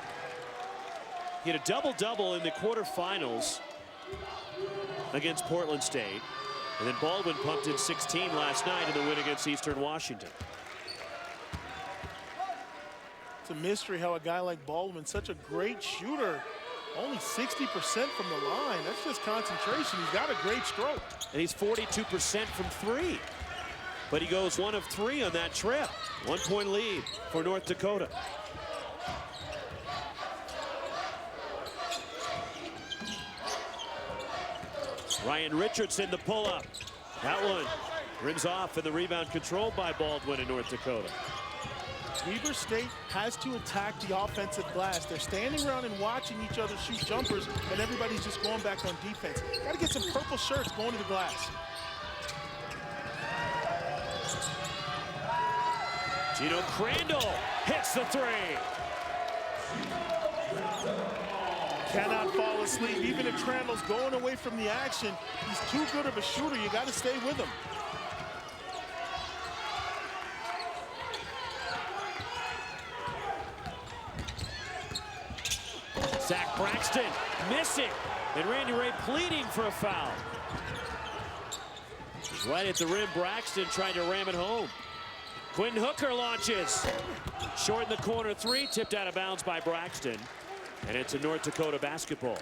He had a double-double in the quarterfinals against Portland State. And then Baldwin pumped in 16 last night in the win against Eastern Washington. It's a mystery how a guy like Baldwin, such a great shooter, only 60% from the line. That's just concentration. He's got a great stroke. And he's 42% from 3. But he goes 1 of 3 on that trip. 1-point lead for North Dakota. Ryan Richardson, the pull-up. That one rims off, and the rebound controlled by Baldwin in North Dakota. Weber State has to attack the offensive glass. They're standing around and watching each other shoot jumpers, and everybody's just going back on defense. Got to get some purple shirts going to the glass. Gino Crandall hits the 3. Cannot fall asleep. Even if Crandall's going away from the action, he's too good of a shooter. You got to stay with him. Zach Braxton missing, and Randy Ray pleading for a foul. Right at the rim, Braxton trying to ram it home. Quinn Hooker launches. Short in the corner 3, tipped out of bounds by Braxton. And it's a North Dakota basketball.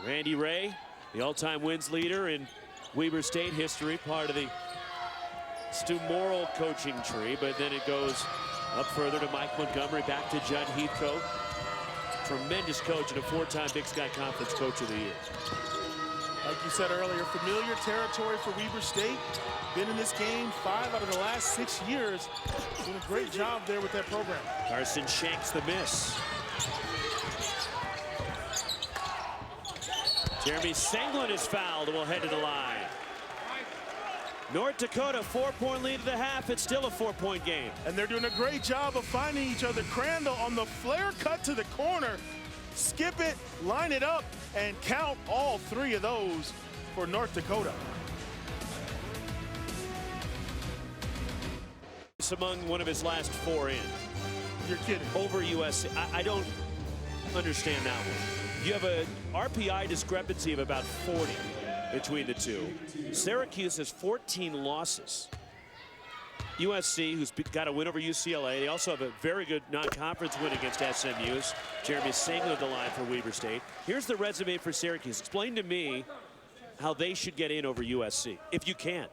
Randy Ray, the all-time wins leader in Weber State history, part of the Stu Morrill coaching tree, but then it goes up further to Mike Montgomery, back to Judd Heathcote. Tremendous coach and a 4-time Big Sky Conference Coach of the Year. Like you said earlier, familiar territory for Weber State. Been in this game 5 out of the last 6 years. Doing a great job there with that program. Carson Shanks the miss. Jeremy Senglin is fouled and will head to the line. North Dakota, 4-point lead at the half. It's still a 4-point game. And they're doing a great job of finding each other. Crandall on the flare cut to the corner. Skip it, line it up, and count all 3 of those for North Dakota. It's among one of his last 4 in. You're kidding. Over USC. I don't understand that one. You have a RPI discrepancy of about 40 between the two. Syracuse has 14 losses. USC, who's got a win over UCLA, they also have a very good non-conference win against SMU's. Jeremy Senglin the line for Weber State. Here's the resume for Syracuse. Explain to me how they should get in over USC, if you can.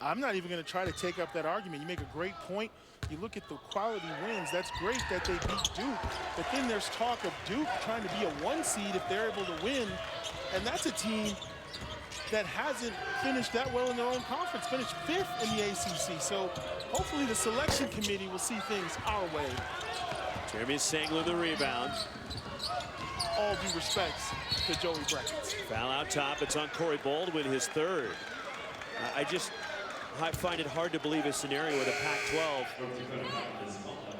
I'm not even going to try to take up that argument. You make a great point. You look at the quality wins. That's great that they beat Duke. But then there's talk of Duke trying to be a 1 seed if they're able to win. And that's a team that hasn't finished that well in their own conference, finished 5th in the ACC. So hopefully the selection committee will see things our way. Jeremy Senglin the rebound. All due respects to Joey Brackets. Foul out top. It's on Corey Baldwin, his 3rd. find it hard to believe a scenario where the Pac-12,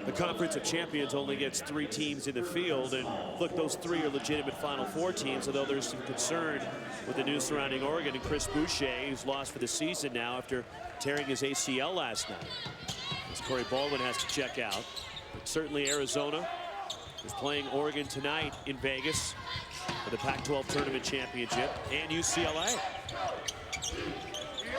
the Conference of Champions, only gets 3 teams in the field. And look, those 3 are legitimate Final Four teams, although there's some concern with the news surrounding Oregon and Chris Boucher, who's lost for the season now after tearing his ACL last night. As Corey Baldwin has to check out. But certainly Arizona is playing Oregon tonight in Vegas for the Pac-12 Tournament Championship, and UCLA.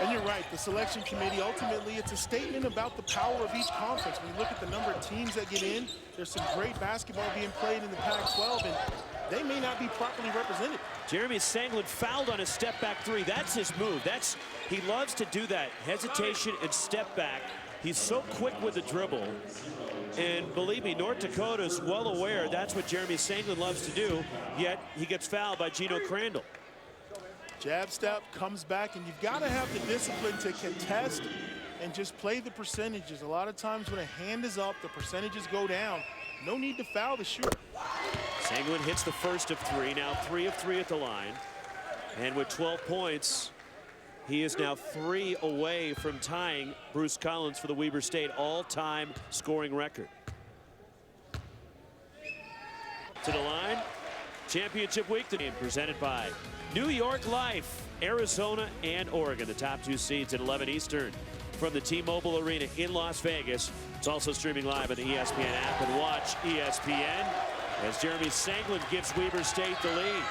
And you're right, the selection committee, ultimately, it's a statement about the power of each conference. When you look at the number of teams that get in, there's some great basketball being played in the Pac-12, and they may not be properly represented. Jeremy Senglin fouled on a step-back 3. That's his move. He loves to do that, hesitation and step back. He's so quick with the dribble. And believe me, North Dakota is well aware that's what Jeremy Senglin loves to do, yet he gets fouled by Gino Crandall. Jab step, comes back, and you've got to have the discipline to contest and just play the percentages. A lot of times when a hand is up, the percentages go down. No need to foul the shooter. Senglin hits the first of 3, now 3 of 3 at the line. And with 12 points, he is now 3 away from tying Bruce Collins for the Weber State all-time scoring record. To the line, championship week, the game presented by New York Life, Arizona and Oregon, the top 2 seeds at 11 Eastern from the T-Mobile Arena in Las Vegas. It's also streaming live on the ESPN app, and watch ESPN as Jeremy Senglin gives Weber State the lead.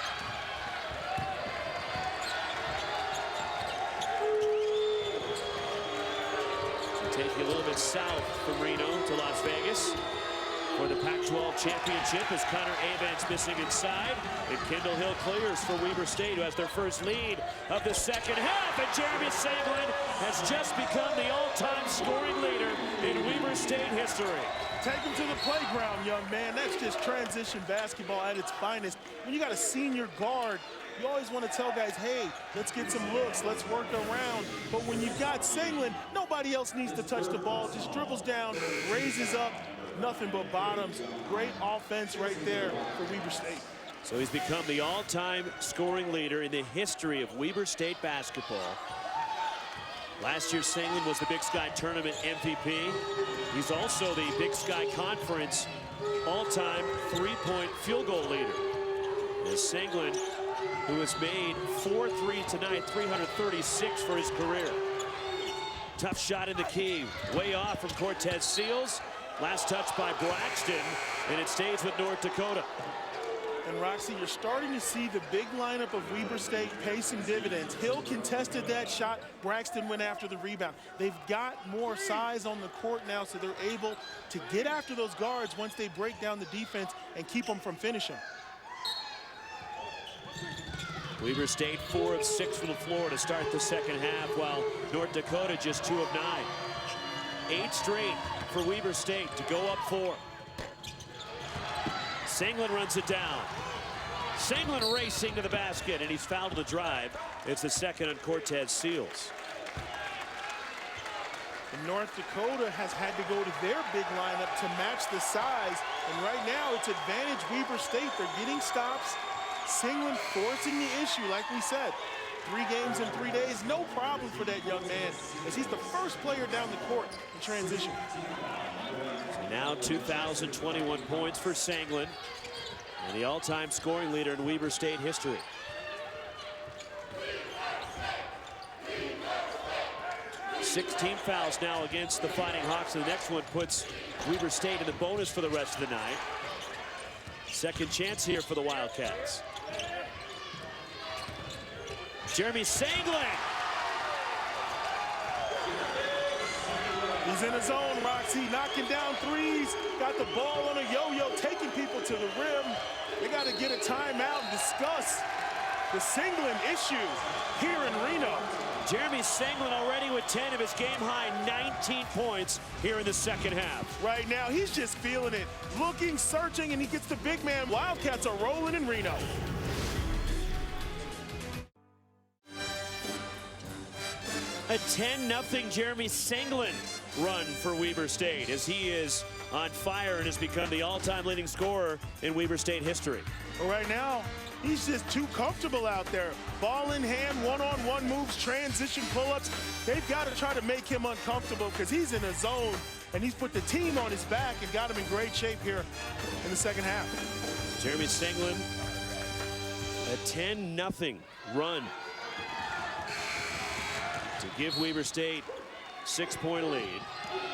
Taking a little bit south from Reno to Las Vegas for the Pac-12 championship as Connor Avant's missing inside, and Kendall Hill clears for Weber State, who has their first lead of the second half. And Jeremy Senglin has just become the all-time scoring leader in Weber State history. Take him to the playground, young man. That's just transition basketball at its finest. When you got a senior guard, you always want to tell guys, hey, let's get some looks, let's work around. But when you've got Senglin, nobody else needs to touch the ball. Just dribbles down, raises up, nothing but bottoms. Great offense right there for Weber State. So he's become the all-time scoring leader in the history of Weber State basketball. Last year, Senglin was the Big Sky Tournament MVP. He's also the Big Sky Conference all-time 3-point field goal leader. As Senglin, who has made 4 threes tonight, 336 for his career. Tough shot in the key, way off from Cortez Seals. Last touch by Braxton, and it stays with North Dakota. And Roxy, you're starting to see the big lineup of Weber State pay some dividends. Hill contested that shot. Braxton went after the rebound. They've got more size on the court now, so they're able to get after those guards once they break down the defense and keep them from finishing. Weber State 4 of 6 from the floor to start the second half, while North Dakota just 2 of 9. 8 straight for Weber State to go up 4. Senglin runs it down. Senglin racing to the basket, and he's fouled to the drive. It's the second on Cortez Seals. And North Dakota has had to go to their big lineup to match the size. And right now, it's advantage Weber State. They're getting stops. Senglin forcing the issue, like we said. 3 games in 3 days, no problem for that young man, as he's the first player down the court in transition. So now 2,021 points for Senglin, and the all-time scoring leader in Weber State history. Sixteen fouls now against the Fighting Hawks, and the next one puts Weber State in the bonus for the rest of the night. Second chance here for the Wildcats. Jeremy Senglin. He's in his zone, Roxy, knocking down threes. Got the ball on a yo-yo, taking people to the rim. They got to get a timeout and discuss the Senglin issue here in Reno. Jeremy Senglin already with 10 of his game-high 19 points here in the second half. Right now, he's just feeling it. Looking, searching, and he gets the big man. Wildcats are rolling in Reno. A 10-0 Jeremy Senglin run for Weber State, as he is on fire and has become the all-time leading scorer in Weber State history. But right now, he's just too comfortable out there. Ball in hand, one-on-one moves, transition pull-ups. They've got to try to make him uncomfortable because he's in a zone, and he's put the team on his back and got him in great shape here in the second half. Jeremy Senglin, a 10-0 run to give Weber State 6-point lead.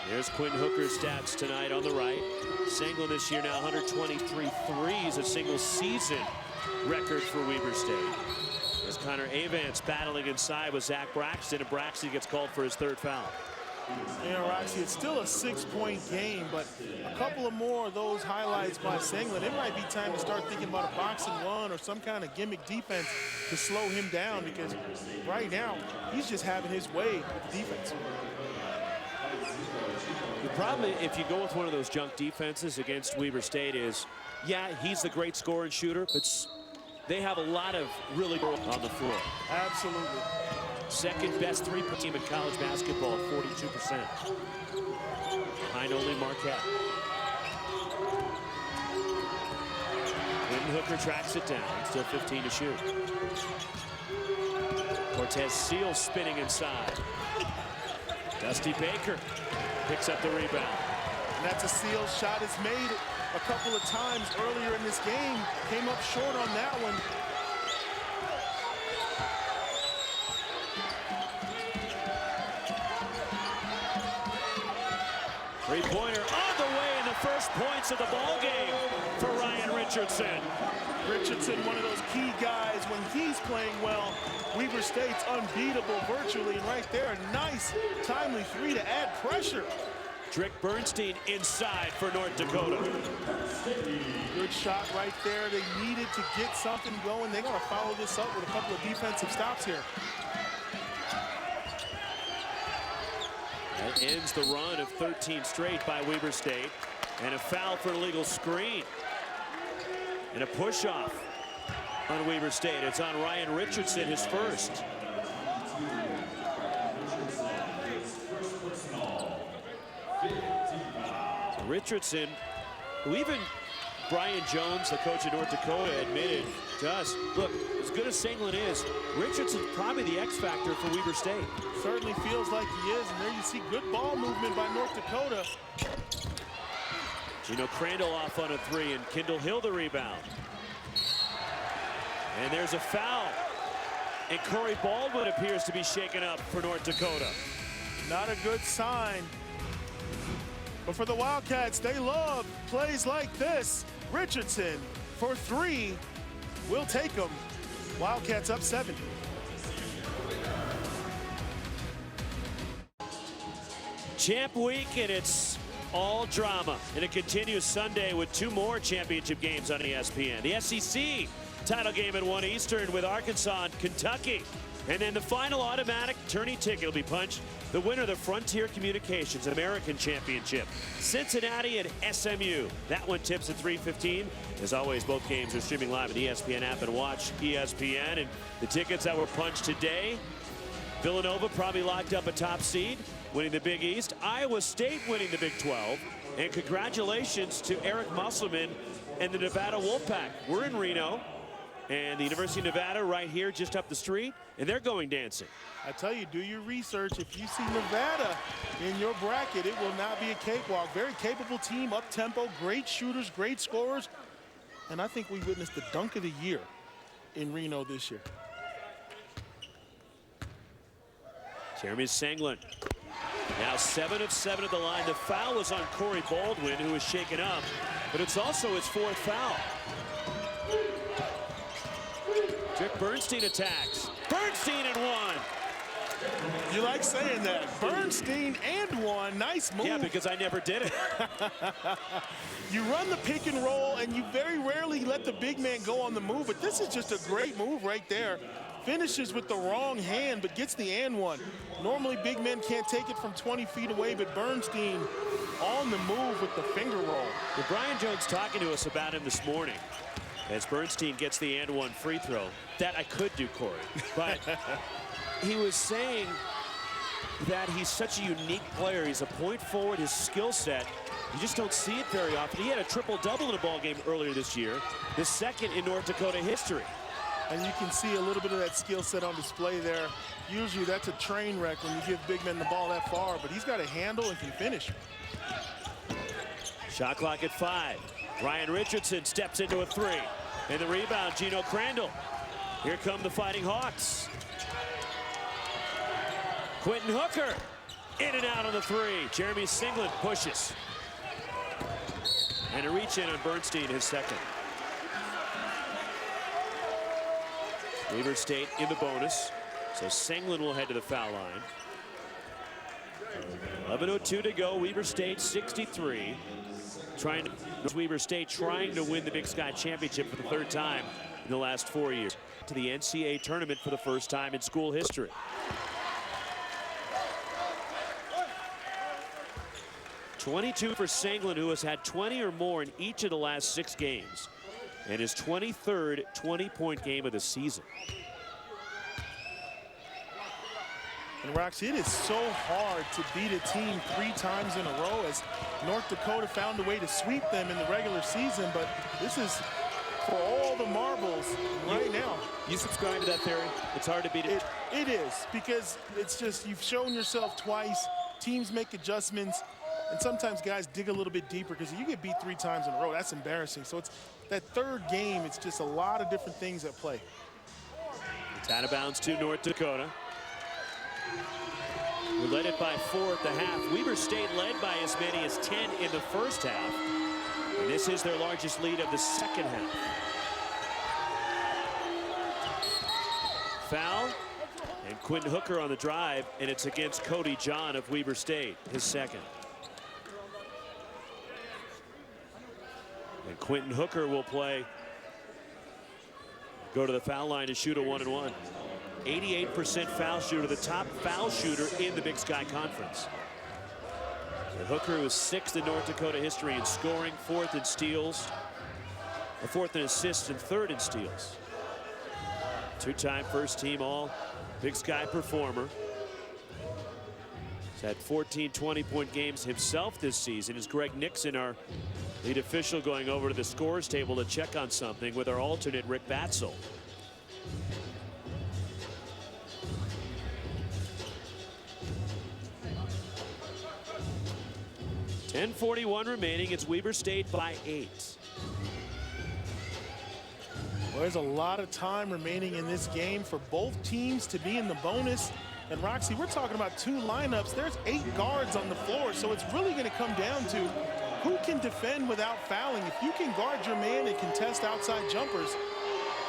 There's Quinn Hooker's stats tonight on the right. Senglin this year now 123 threes, a single season record for Weber State. As Connor Avance battling inside with Zach Braxton, and Braxton gets called for his third foul. Yeah, Roxy, it's still a 6-point game, but a couple of more of those highlights by Senglin, it might be time to start thinking about a boxing one or some kind of gimmick defense to slow him down, because right now he's just having his way with defense. The problem, if you go with one of those junk defenses against Weber State, is, yeah, he's the great scorer and shooter, but they have a lot of really good on the floor. Absolutely. Second best three-point team in college basketball at 42%. Behind only Marquette. Quinn Hooker tracks it down. Still 15 to shoot. Cortez Seal spinning inside. Dusty Baker picks up the rebound. And that's a Seal shot. It's made a couple of times earlier in this game. Came up short on that one. Three-pointer on the way, in the first points of the ball game for Ryan Richardson. Richardson, one of those key guys when he's playing well. Weber State's unbeatable virtually, and right there, a nice timely three to add pressure. Drick Bernstein inside for North Dakota. Good shot right there. They needed to get something going. They're going to follow this up with a couple of defensive stops here. That ends the run of 13 straight by Weber State. And a foul for an illegal screen. And a push-off on Weber State. It's on Ryan Richardson, his first. So Richardson, who even Brian Jones, the coach of North Dakota, admitted to us, look, as good as Senglin is, Richardson's probably the X factor for Weber State. Certainly feels like he is, and there you see good ball movement by North Dakota. Gino Crandall off on a three, and Kendall Hill the rebound. And there's a foul. And Corey Baldwin appears to be shaken up for North Dakota. Not a good sign. But for the Wildcats, they love plays like this. Richardson for three. We'll take them. Wildcats up 7. Champ week, and it's all drama. And it continues Sunday with 2 more championship games on ESPN. The SEC title game at 1 Eastern with Arkansas and Kentucky. And then the final automatic tourney ticket will be punched. The winner of the Frontier Communications American Championship, Cincinnati and SMU. That one tips at 3:15. As always, both games are streaming live on the ESPN app, and watch ESPN. And the tickets that were punched today, Villanova probably locked up a top seed, winning the Big East. Iowa State winning the Big 12. And congratulations to Eric Musselman and the Nevada Wolfpack. We're in Reno, and the University of Nevada right here just up the street, and they're going dancing. I tell you, do your research. If you see Nevada in your bracket, it will not be a cakewalk. Very capable team, up-tempo, great shooters, great scorers. And I think we witnessed the dunk of the year in Reno this year. Jeremy Senglin. Now 7 of 7 at the line. The foul was on Corey Baldwin, who was shaken up, but it's also his 4th foul. Drick Bernstein attacks. Bernstein and 1. You like saying that. Bernstein and 1. Nice move. Yeah, because I never did it. You run the pick and roll, and you very rarely let the big man go on the move, but this is just a great move right there. Finishes with the wrong hand, but gets the and 1. Normally, big men can't take it from 20 feet away, but Bernstein on the move with the finger roll. Well, Brian Jones talking to us about him this morning as Bernstein gets the and 1 free throw. That I could do, Corey. But he was saying that he's such a unique player. He's a point forward. His skill set You just don't see it very often. He had a triple-double in a ball game earlier this year, the second in North Dakota history. And you can see a little bit of that skill set on display there. Usually that's a train wreck when you give big men the ball that far, but he's got a handle and can finish. Shot clock at 5. Ryan Richardson steps into a 3. And the rebound, Gino Crandall. Here come the Fighting Hawks. Quentin Hooker, in and out on the 3. Jeremy Singleton pushes. And a reach in on Bernstein, his second. Weber State in the bonus. So Singleton will head to the foul line. 11:02 to go. Weber State 63. Weber State trying to win the Big Sky Championship for the 3rd time in the last 4 years. To the NCAA tournament for the first time in school history. .22 for Singleton, who has had 20 or more in each of the last 6 games. And his 23rd 20-point game of the season. And Rox, it is so hard to beat a team 3 times in a row, as North Dakota found a way to sweep them in the regular season, but this is for all the marbles right now. You subscribe to that theory? It's hard to beat it. It is, because it's just, you've shown yourself twice, teams make adjustments, and sometimes guys dig a little bit deeper, because you get beat 3 times in a row, that's embarrassing. So it's that 3rd game, it's just a lot of different things at play. It's out of bounds to North Dakota. We led it by 4 at the half. Weber State led by as many as 10 in the first half. And this is their largest lead of the second half. Foul. And Quentin Hooker on the drive, and it's against Cody John of Weber State, his second. And Quentin Hooker will go to the foul line and shoot a 1-and-1. 88% foul shooter, the top foul shooter in the Big Sky Conference. And Hooker was 6th in North Dakota history in scoring, 4th in steals, 4th in assists, and 3rd in steals. 2-time first-team all Big Sky performer. He's had 14 20-point games himself this season. Is Greg Nixon, our lead official, going over to the scores table to check on something with our alternate Rick Batzel. .41 remaining. It's Weber State by 8. Well, there's a lot of time remaining in this game for both teams to be in the bonus. And Roxy, we're talking about 2 lineups. There's 8 guards on the floor, so it's really going to come down to who can defend without fouling. If you can guard your man and contest outside jumpers,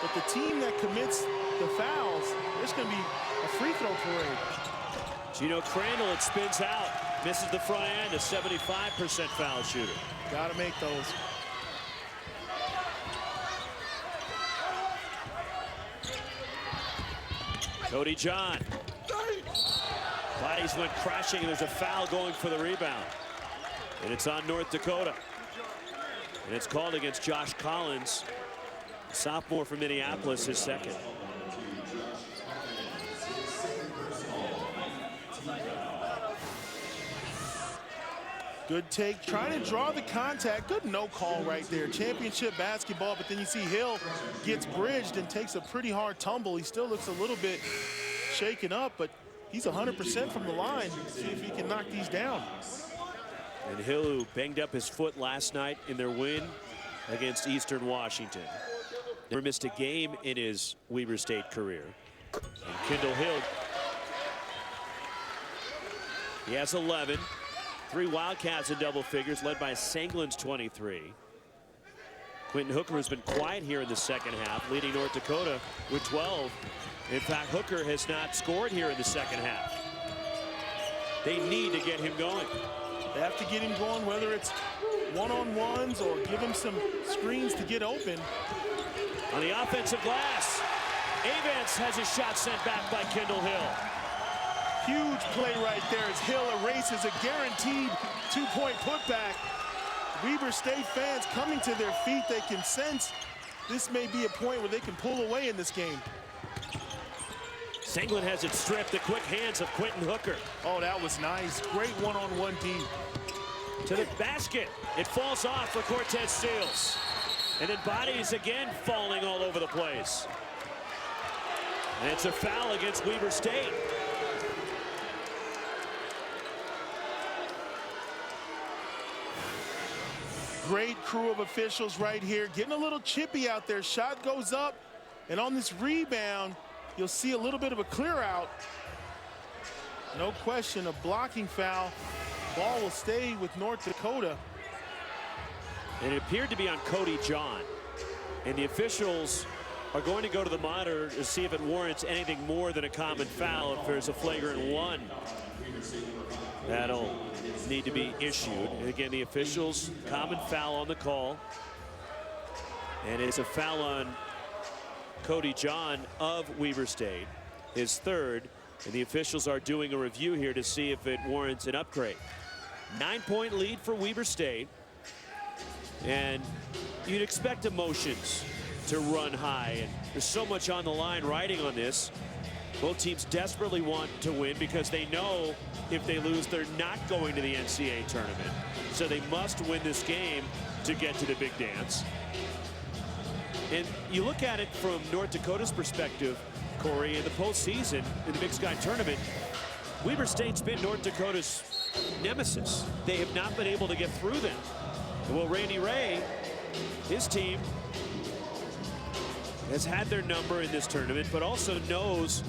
but the team that commits the fouls, there's going to be a free throw parade. Gino Crandall, it spins out. Misses the front end, a 75% foul shooter. Got to make those. Cody John. Bodies went crashing, and there's a foul going for the rebound. And it's on North Dakota. And it's called against Josh Collins, sophomore from Minneapolis, his second. Good take, trying to draw the contact. Good no call right there. Championship basketball, but then you see Hill gets bridged and takes a pretty hard tumble. He still looks a little bit shaken up, but he's 100% from the line. See if he can knock these down. And Hill, who banged up his foot last night in their win against Eastern Washington. Never missed a game in his Weber State career. And Kendall Hill, he has 11. 3 Wildcats in double figures, led by Sanglin's 23. Quentin Hooker has been quiet here in the second half, leading North Dakota with 12. In fact, Hooker has not scored here in the second half. They need to get him going. They have to get him going, whether it's one-on-ones or give him some screens to get open. On the offensive glass, Avance has his shot sent back by Kendall Hill. Huge play right there as Hill erases a guaranteed 2-point putback. Weber State fans coming to their feet. They can sense this may be a point where they can pull away in this game. Singleton has it stripped. The quick hands of Quentin Hooker. Oh, that was nice. Great one-on-one D. to the basket. It falls off for Cortez Steals. And then bodies again falling all over the place. And it's a foul against Weber State. Great crew of officials right here, getting a little chippy out there. Shot goes up, and on this rebound, you'll see a little bit of a clear out. No question, a blocking foul. Ball will stay with North Dakota. And it appeared to be on Cody John. And the officials are going to go to the monitor to see if it warrants anything more than a common foul. If there's a flagrant one, that'll need to be issued. And again, the officials, common foul on the call. And it's a foul on Cody John of Weber State, his third. And the officials are doing a review here to see if it warrants an upgrade. 9-point lead for Weber State. And you'd expect emotions to run high. And there's so much on the line riding on this. Both teams desperately want to win because they know if they lose, they're not going to the NCAA tournament. So they must win this game to get to the big dance. And you look at it from North Dakota's perspective, Corey, in the postseason, in the Big Sky tournament, Weber State's been North Dakota's nemesis. They have not been able to get through them. And well, Randy Ray, his team, has had their number in this tournament, but also knows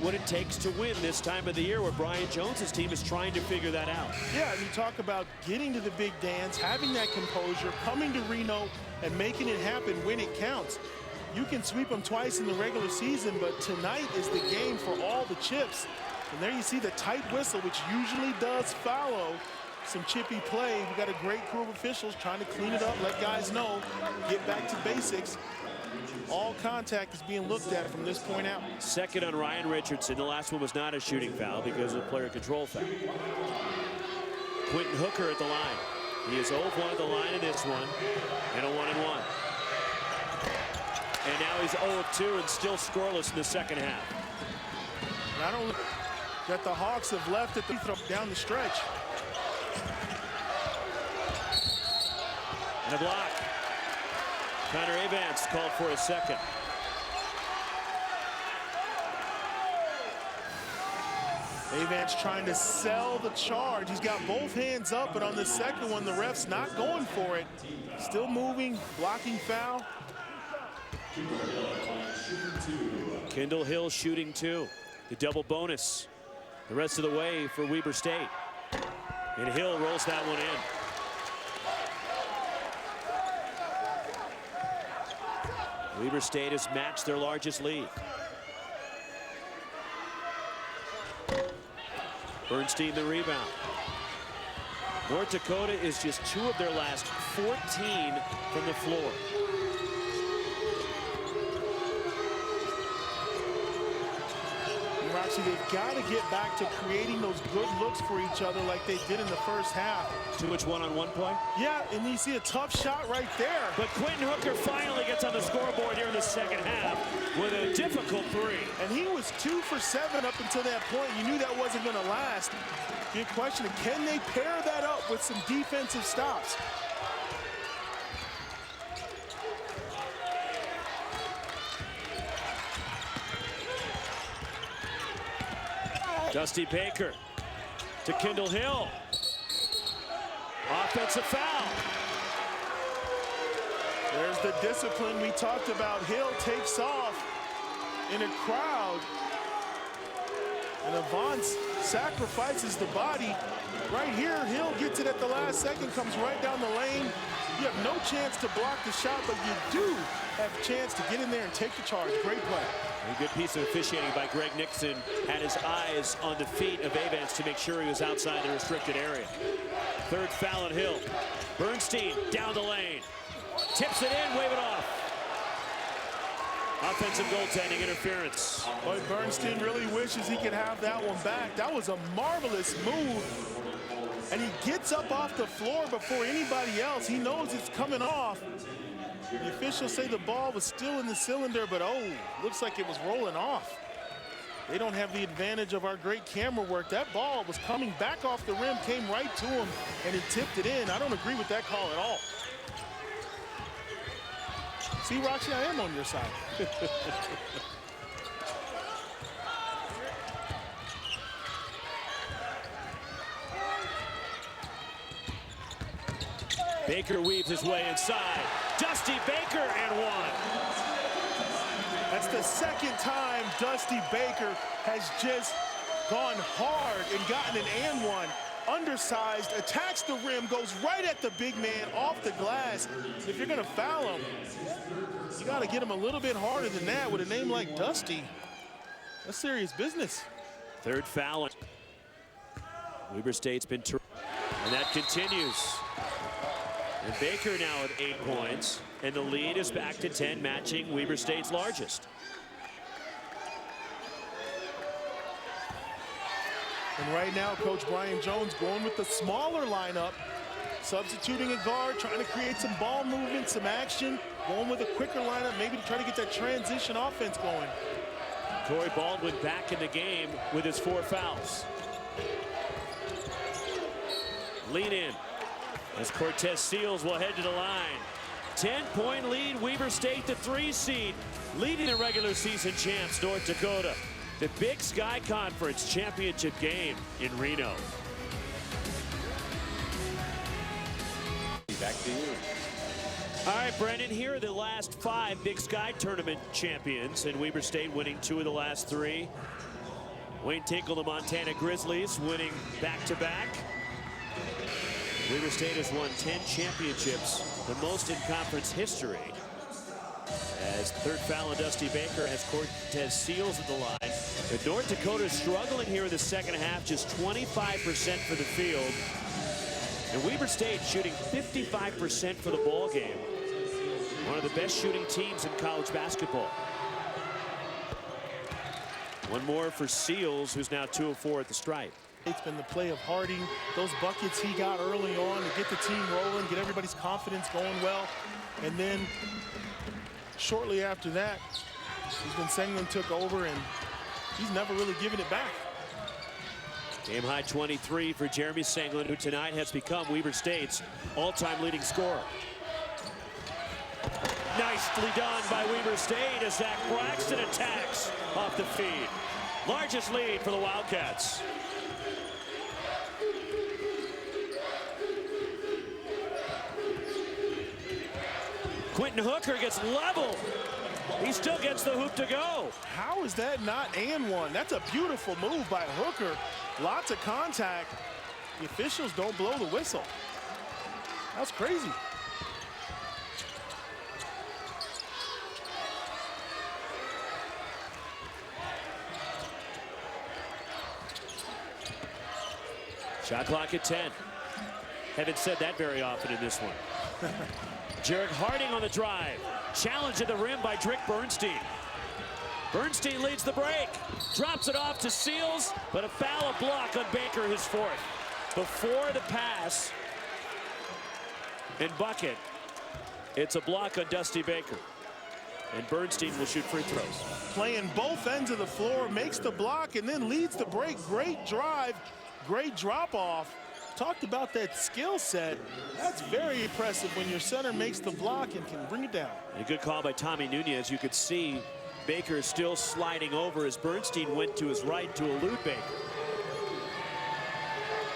what it takes to win this time of the year, where Brian Jones's team is trying to figure that out. Yeah, you talk about getting to the big dance, having that composure, coming to Reno and making it happen when it counts. You can sweep them twice in the regular season, but tonight is the game for all the chips. And there you see the tight whistle, which usually does follow some chippy play. We got a great crew of officials trying to clean it up, let guys know, get back to basics. All contact is being looked at from this point out. Second on Ryan Richardson. The last one was not a shooting foul because of a player control foul. Quentin Hooker at the line. He is 0-1 at the line in this one, and a 1-1. And now he's 0-2 and still scoreless in the second half. Not only that the Hawks have left at the throw down the stretch. And a block. Connor Avance called for a second. Avance trying to sell the charge. He's got both hands up, but on the second one, the ref's not going for it. Still moving, blocking foul. Kendall Hill shooting two. The double bonus the rest of the way for Weber State. And Hill rolls that one in. Weber State has matched their largest lead. Bernstein the rebound. North Dakota is just 2 of their last 14 from the floor. Roxy, they've got to get back to creating those good looks for each other like they did in the first half. Too much one-on-one play? Yeah, and you see a tough shot right there. But Quentin Hooker finally gets on the scoreboard here in the second half with a difficult three. And he was 2 for 7 up until that point. You knew that wasn't going to last. Big question, can they pair that up with some defensive stops? Dusty Baker to Kendall Hill. Offensive foul. There's the discipline we talked about. Hill takes off in a crowd. And Avance sacrifices the body. Right here, Hill gets it at the last second, comes right down the lane. You have no chance to block the shot, but you do have a chance to get in there and take the charge. Great play. A good piece of officiating by Greg Nixon. Had his eyes on the feet of Avance to make sure he was outside the restricted area. Third foul on Hill. Bernstein down the lane. Tips it in, wave it off. Offensive goaltending interference. Boy, Bernstein really wishes he could have that one back. That was a marvelous move. And he gets up off the floor before anybody else. He knows it's coming off. The officials say the ball was still in the cylinder, but oh, looks like it was rolling off. They don't have the advantage of our great camera work. That ball was coming back off the rim, came right to him, and it tipped it in. I don't agree with that call at all. See, Roxy, I am on your side. Baker weaves his way inside. Dusty Baker and one. That's the second time Dusty Baker has just gone hard and gotten an and one. Undersized, attacks the rim, goes right at the big man off the glass. If you're gonna foul him, you gotta get him a little bit harder than that with a name like Dusty. That's serious business. Third foul. Weber State's been terrific, and that continues. And Baker now with 8 points, and the lead is back to 10, matching Weber State's largest. And right now, Coach Brian Jones going with the smaller lineup, substituting a guard, trying to create some ball movement, some action, going with a quicker lineup, maybe to try to get that transition offense going. Corey Baldwin back in the game with his 4 fouls. Lean in as Cortez Seals will head to the line. 10-point lead, Weber State, the 3 seed, leading the regular season champs, North Dakota. The Big Sky Conference championship game in Reno. Back to you. All right, Brendan, here are the last 5 Big Sky tournament champions, and Weber State winning 2 of the last 3. Wayne Tinkle, the Montana Grizzlies, winning back-to-back. Weber State has won 10 championships, the most in conference history. As third foul on Dusty Baker has Cortez Seals at the line. But North Dakota is struggling here in the second half, just 25% for the field. And Weber State shooting 55% for the ball game. One of the best shooting teams in college basketball. One more for Seals, who's now 2 of 4 at the stripe. It's been the play of Harding, those buckets he got early on to get the team rolling, get everybody's confidence going well. And then shortly after that, Senglin took over, and he's never really given it back. Game high 23 for Jeremy Senglin, who tonight has become Weber State's all-time leading scorer. Nicely done by Weber State as Zach Braxton attacks off the feed. Largest lead for the Wildcats. Quentin Hooker gets leveled. He still gets the hoop to go. How is that not and one? That's a beautiful move by Hooker. Lots of contact. The officials don't blow the whistle. That's crazy. Shot clock at 10. Haven't said that very often in this one. Jarek Harding on the drive. Challenge at the rim by Drick Bernstein. Bernstein leads the break. Drops it off to Seals, but a foul, a block on Baker, his 4th. Before the pass and bucket, it's a block on Dusty Baker. And Bernstein will shoot free throws. Playing both ends of the floor, makes the block, and then leads the break. Great drive, great drop off. Talked about that skill set. That's very impressive when your center makes the block and can bring it down. A good call by Tommy Nunez. You could see Baker is still sliding over as Bernstein went to his right to elude Baker.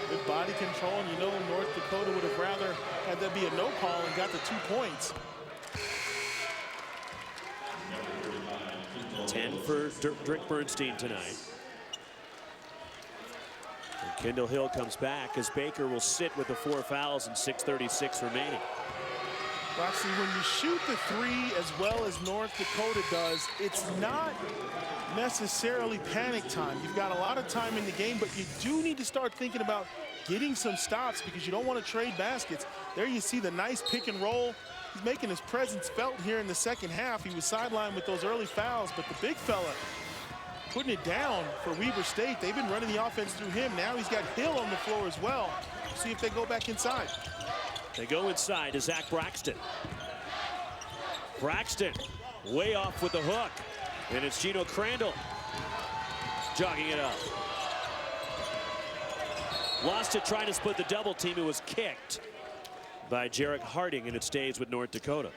Good body control, and you know North Dakota would have rather had that be a no call and got the 2 points. 10 for Drick Bernstein tonight. And Kendall Hill comes back as Baker will sit with the 4 fouls and 6:36 remaining. Roxy, when you shoot the 3 as well as North Dakota does, it's not necessarily panic time. You've got a lot of time in the game, but you do need to start thinking about getting some stops because you don't want to trade baskets. There you see the nice pick and roll. He's making his presence felt here in the second half. He was sidelined with those early fouls, but the big fella putting it down for Weber State. They've been running the offense through him. Now he's got Hill on the floor as well. See if they go back inside. They go inside to Zach Braxton. Braxton way off with the hook. And it's Gino Crandall. jogging it up. Lost it trying to split the double team. It was kicked by Jarek Harding, and it stays with North Dakota.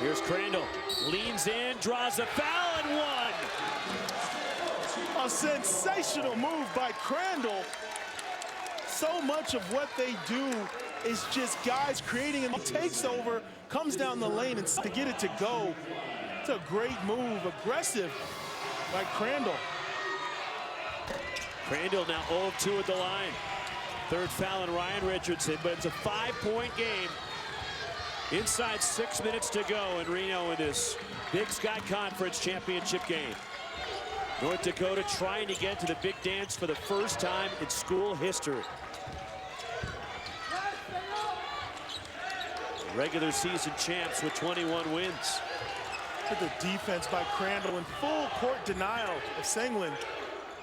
Here's Crandall, leans in, draws a foul, and one. A sensational move by Crandall. So much of what they do is just guys creating, and takes over, comes down the lane, and to get it to go. It's a great move, aggressive by Crandall. Crandall now 0-2 at the line. Third foul on Ryan Richardson, but it's a 5-point game. Inside 6 minutes to go in Reno in this Big Sky Conference championship game. North Dakota trying to get to the big dance for the first time in school history. Regular season champs with 21 wins. Look at the defense by Crandall in full court denial of Senglin.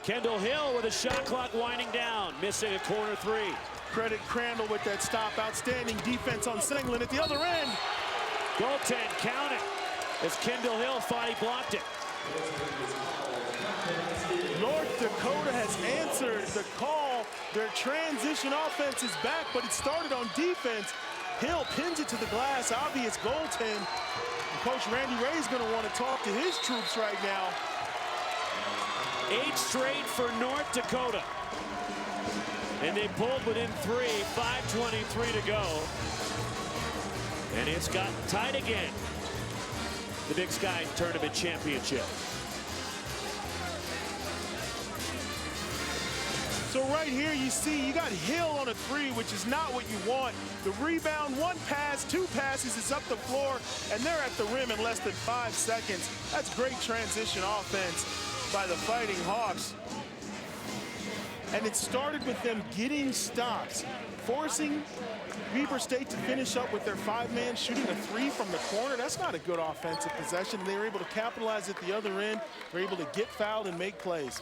Kendall Hill with a shot clock winding down, missing a corner three. Credit Crandall with that stop. Outstanding defense on Senglin at the other end. Goaltend, count it. As Kendall Hill thought he blocked it. North Dakota has answered the call. Their transition offense is back, but it started on defense. Hill pins it to the glass, obvious goaltend. And Coach Randy Ray is going to want to talk to his troops right now. 8 straight for North Dakota. And they pulled within 3, 5:23 to go. And it's got tied again. The Big Sky Tournament Championship. So right here you see you got Hill on a 3, which is not what you want. The rebound, 1 pass, 2 passes is up the floor, and they're at the rim in less than 5 seconds. That's great transition offense by the Fighting Hawks. And it started with them getting stops, forcing Weber State to finish up with their 5-man, shooting a 3 from the corner. That's not a good offensive possession. They were able to capitalize at the other end. They're able to get fouled and make plays.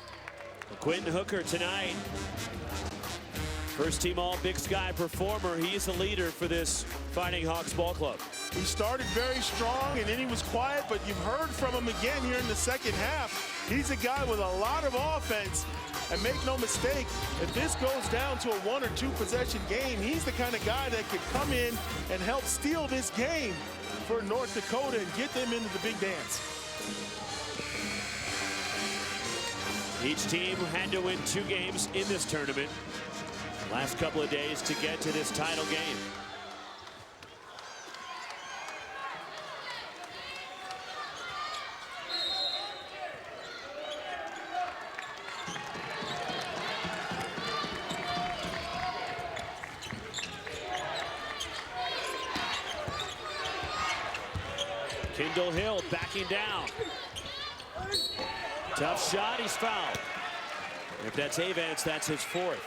Quentin Hooker tonight, first team all Big Sky performer. He's the leader for this Fighting Hawks ball club. He started very strong and then he was quiet, but you've heard from him again here in the second half. He's a guy with a lot of offense, and make no mistake, if this goes down to a 1 or 2 possession game, he's the kind of guy that could come in and help steal this game for North Dakota and get them into the big dance. Each team had to win 2 games in this tournament last couple of days to get to this title game. Kendall Hill backing down. Tough shot, he's fouled. If that's Avance, that's his 4th.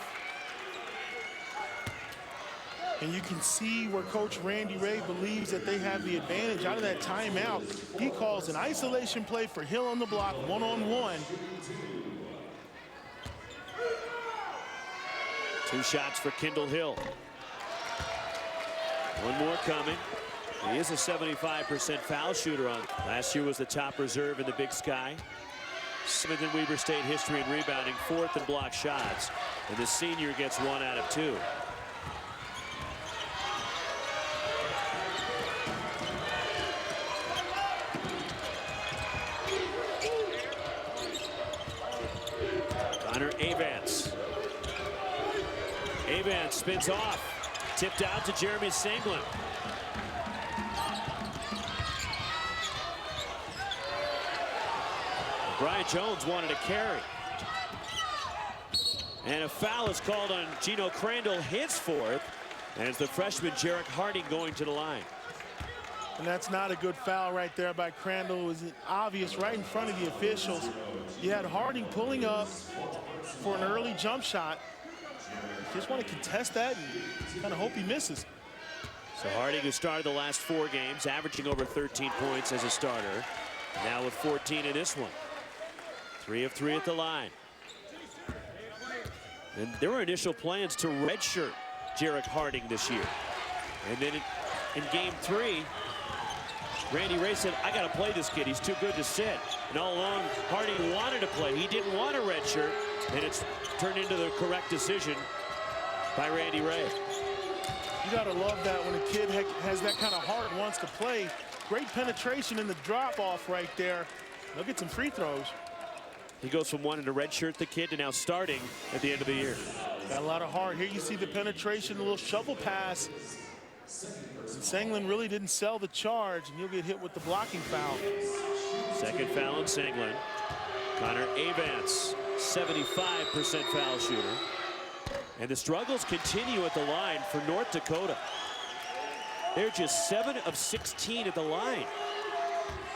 And you can see where Coach Randy Ray believes that they have the advantage out of that timeout. He calls an isolation play for Hill on the block, 1-on-1. 2 shots for Kendall Hill. 1 more coming. He is a 75% foul shooter. Last year was the top reserve in the Big Sky. 7th in Weber State history in rebounding, 4th in block shots. And the senior gets 1 out of 2. Connor Avance. Avance spins off. Tipped out to Jeremy Senglin. Brian Jones wanted a carry. And a foul is called on Gino Crandall, his 4th. And it's the freshman Jarek Harding going to the line. And that's not a good foul right there by Crandall. It was obvious right in front of the officials. You had Harding pulling up for an early jump shot. Just want to contest that and kind of hope he misses. So Harding, who started the last 4 games, averaging over 13 points as a starter. Now with 14 in this one. 3 of 3 at the line. And there were initial plans to redshirt Jarek Harding this year. And then in game 3, Randy Ray said, I got to play this kid. He's too good to sit. And all along, Harding wanted to play. He didn't want a redshirt, and it's turned into the correct decision by Randy Ray. You got to love that when a kid has that kind of heart and wants to play. Great penetration in the drop-off right there. They'll get some free throws. He goes from wanting to redshirt the kid to now starting at the end of the year. Got a lot of heart. Here you see the penetration, a little shovel pass. And Senglin really didn't sell the charge, and you'll get hit with the blocking foul. Second foul on Senglin. Connor Avance, 75% foul shooter. And the struggles continue at the line for North Dakota. They're just 7 of 16 at the line.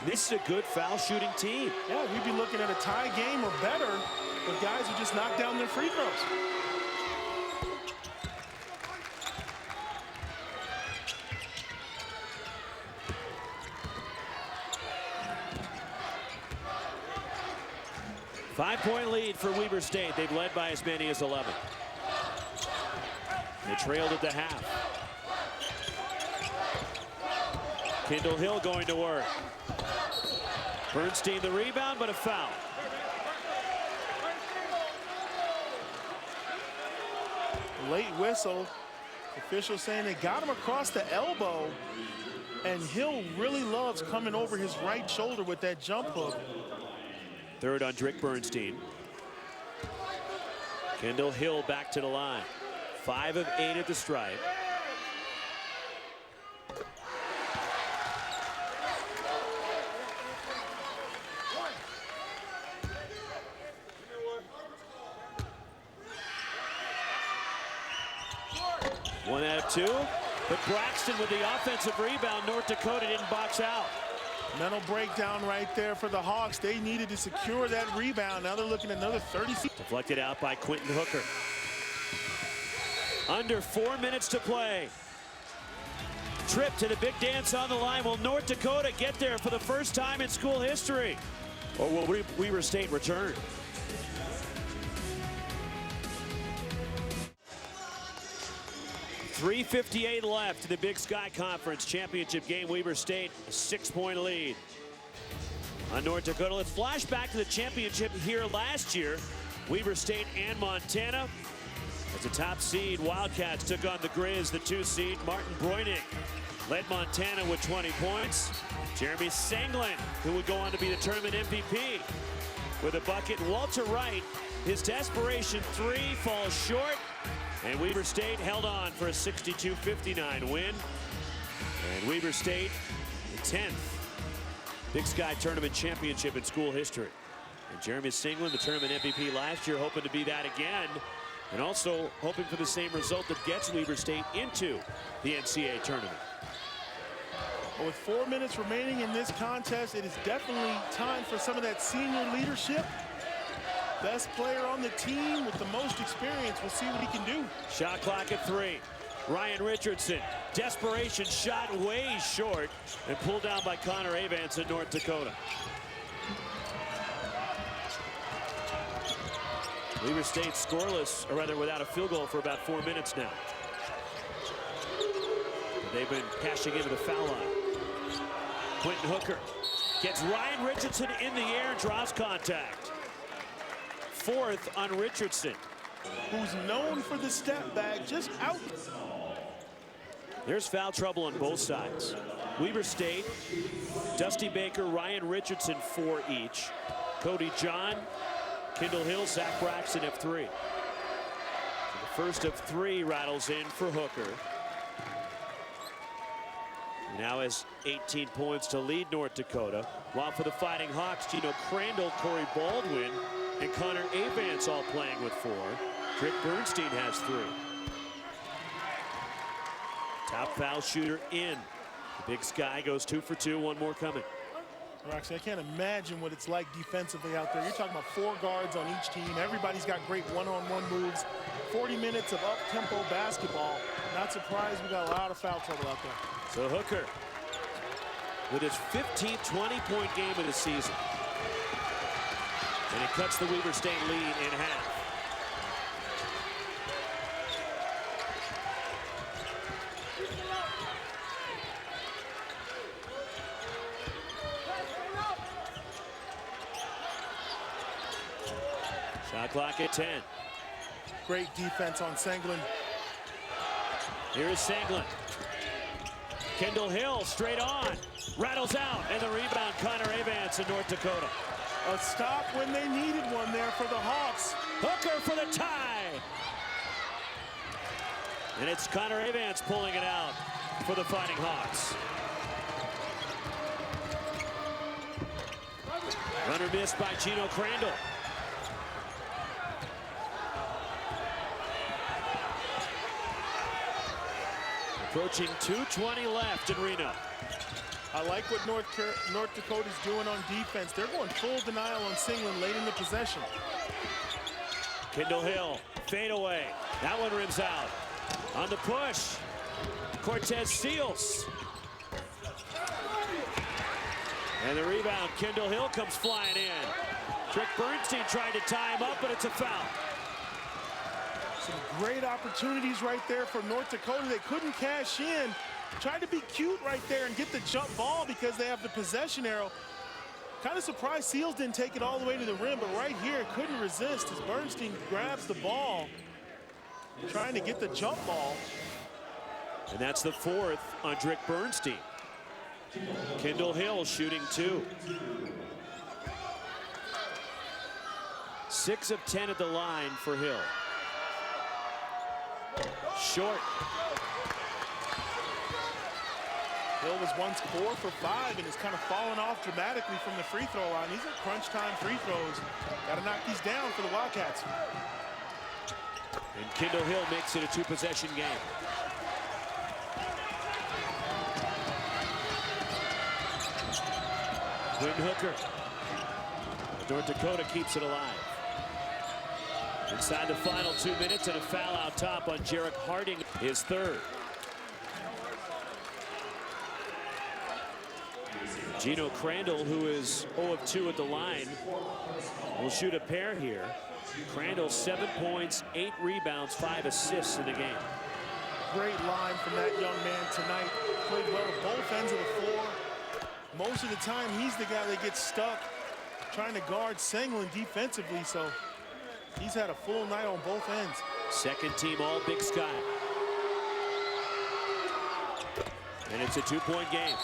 This is a good foul shooting team. Yeah, we'd be looking at a tie game or better, but guys who just knock down their free throws. Five-point lead for Weber State. They've led by as many as 11. They trailed at the half. Kendall Hill going to work. Bernstein the rebound, but a foul. Late whistle. Officials saying they got him across the elbow. And Hill really loves coming over his right shoulder with that jump hook. Third on Drick Bernstein. Kendall Hill back to the line. 5 of 8 at the stripe. One out of 2, but Braxton with the offensive rebound. North Dakota didn't box out. Mental breakdown right there for the Hawks. They needed to secure that rebound. Now they're looking at another 30 feet. Deflected out by Quentin Hooker. Under 4 minutes to play. Trip to the big dance on the line. Will North Dakota get there for the first time in school history? Or will Weber State return? .358 left in the Big Sky Conference Championship game. Weber State, a 6-point lead on North Dakota. Let's flash back to the championship here last year. Weber State and Montana. As a top seed, Wildcats took on the Grizz, the 2 seed. Martin Broynick led Montana with 20 points. Jeremy Senglin, who would go on to be the tournament MVP, with a bucket. Walter Wright, his desperation 3 falls short. And Weber State held on for a 62-59 win. And Weber State, the 10th Big Sky Tournament championship in school history. And Jeremy Senglin, the tournament MVP last year, hoping to be that again. And also hoping for the same result that gets Weber State into the NCAA tournament. Well, with 4 minutes remaining in this contest, it is definitely time for some of that senior leadership. Best player on the team with the most experience. We'll see what he can do. Shot clock at 3. Ryan Richardson, desperation shot way short and pulled down by Connor Avance at North Dakota. Weber State scoreless, or rather without a field goal for about 4 minutes now. They've been cashing into the foul line. Quentin Hooker gets Ryan Richardson in the air and draws contact. 4th on Richardson, who's known for the step back, just out. There's foul trouble on both sides. Weber State, Dusty Baker, Ryan Richardson, 4 each. Cody John, Kendall Hill, Zach Braxton have 3. So the first of 3 rattles in for Hooker. He now has 18 points to lead North Dakota. While for the Fighting Hawks, Gino Crandall, Corey Baldwin, and Connor Avance all playing with 4. Drick Bernstein has 3. Top foul shooter in. The Big Sky goes 2 for 2. 1 more coming. Roxy, I can't imagine what it's like defensively out there. You're talking about 4 guards on each team. Everybody's got great one-on-one moves. 40 minutes of up-tempo basketball. Not surprised we got a lot of foul trouble out there. So Hooker with his 15th 20-point game of the season. And it cuts the Weber State lead in half. Shot clock at 10. Great defense on Senglin. Here's Senglin. Kendall Hill straight on. Rattles out. And the rebound, Connor Avance in North Dakota. A stop when they needed one there for the Hawks. Hooker for the tie. And it's Connor Avance pulling it out for the Fighting Hawks. Runner missed by Gino Crandall. Approaching 2:20 left in Reno. I like what North Dakota's doing on defense. They're going full denial on Senglin late in the possession. Kendall Hill, fade away. That one rims out. On the push, Cortez steals. And the rebound, Kendall Hill comes flying in. Rick Bernstein tried to tie him up, but it's a foul. Some great opportunities right there for North Dakota. They couldn't cash in. Tried to be cute right there and get the jump ball because they have the possession arrow. Kind of surprised Seals didn't take it all the way to the rim, but right here couldn't resist as Bernstein grabs the ball, trying to get the jump ball. And that's the fourth on Rick Bernstein. Kendall Hill shooting 2. 6 of 10 at the line for Hill. Short. Hill was once 4 for 5 and has kind of fallen off dramatically from the free throw line. These are crunch time free throws. Got to knock these down for the Wildcats. And Kendall Hill makes it a 2-possession game. Quinn Hooker. North Dakota keeps it alive. Inside the final 2 minutes and a foul out top on Jarek Harding, his third. Gino Crandall, who is 0 of 2 at the line, will shoot a pair here. Crandall 7 points, 8 rebounds, 5 assists in the game. Great line from that young man tonight. Played well at both ends of the floor. Most of the time, he's the guy that gets stuck trying to guard Senglin defensively, so he's had a full night on both ends. Second team all Big Sky. And it's a 2-point game.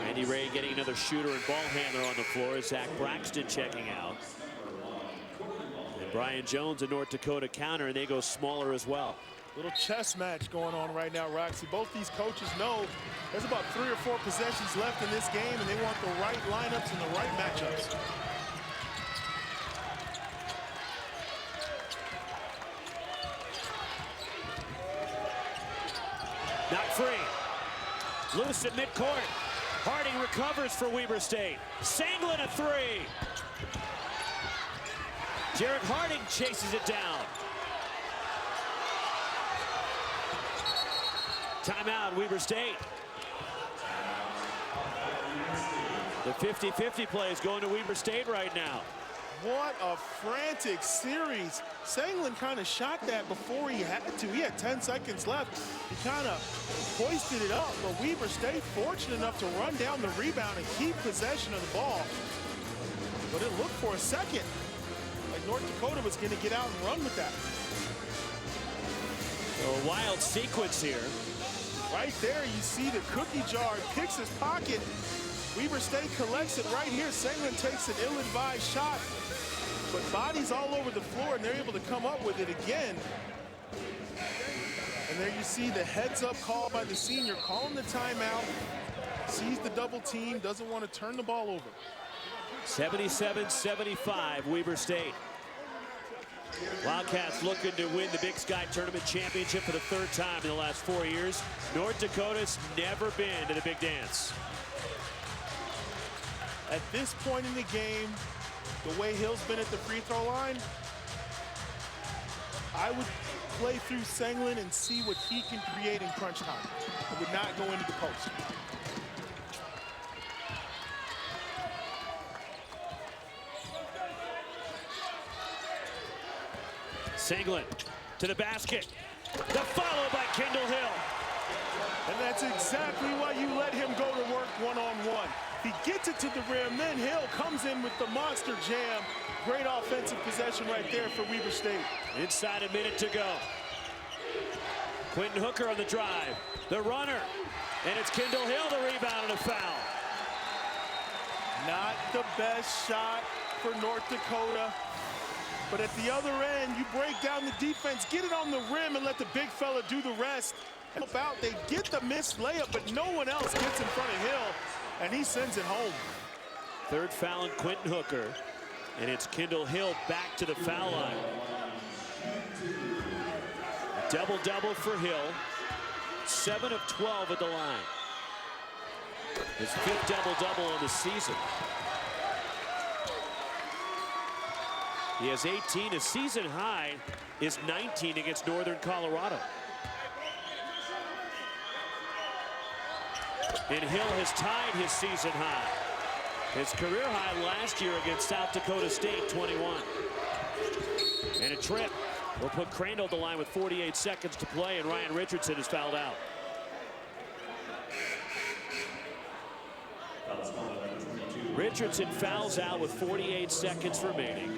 Andy Ray getting another shooter and ball handler on the floor. Zach Braxton checking out. And Brian Jones, a North Dakota counter, and they go smaller as well. Little chess match going on right now, Roxy. Both these coaches know there's about 3 or 4 possessions left in this game, and they want the right lineups and the right matchups. Not free. Loose at midcourt. Harding recovers for Weber State. Senglin a 3. Jarek Harding chases it down. Timeout, Weber State. The 50-50 play is going to Weber State right now. What a frantic series. Senglin kind of shot that before he had to. He had 10 seconds left. He kind of hoisted it up, but Weber State fortunate enough to run down the rebound and keep possession of the ball. But it looked for a second like North Dakota was going to get out and run with that. A wild sequence here. Right there, you see the cookie jar, picks his pocket. Weber State collects it right here. Senglin takes an ill-advised shot, but bodies all over the floor, and they're able to come up with it again. And there you see the heads-up call by the senior, calling the timeout, sees the double team, doesn't want to turn the ball over. 77-75, Weber State. Wildcats looking to win the Big Sky Tournament Championship for the 3rd time in the last 4 years. North Dakota's never been to the Big Dance. At this point in the game, the way Hill's been at the free throw line, I would play through Senglin and see what he can create in crunch time. I would not go into the post. Senglin to the basket. The follow by Kendall Hill. And that's exactly why you let him go to work one-on-one. He gets it to the rim, then Hill comes in with the monster jam. Great offensive possession right there for Weber State. Inside a minute to go. Quentin Hooker on the drive. The runner. And it's Kendall Hill, the rebound and a foul. Not the best shot for North Dakota. But at the other end, you break down the defense, get it on the rim, and let the big fella do the rest. Help out. They get the missed layup, but no one else gets in front of Hill, and he sends it home. Third foul on Quentin Hooker, and it's Kendall Hill back to the foul line. Double-double for Hill. 7 of 12 at the line. His 5th double-double on the season. He has 18. His season high is 19 against Northern Colorado. And Hill has tied his season high. His career high last year against South Dakota State, 21. And a trip will put Crandall at the line with 48 seconds to play, and Ryan Richardson is fouled out. Richardson fouls out with 48 seconds remaining.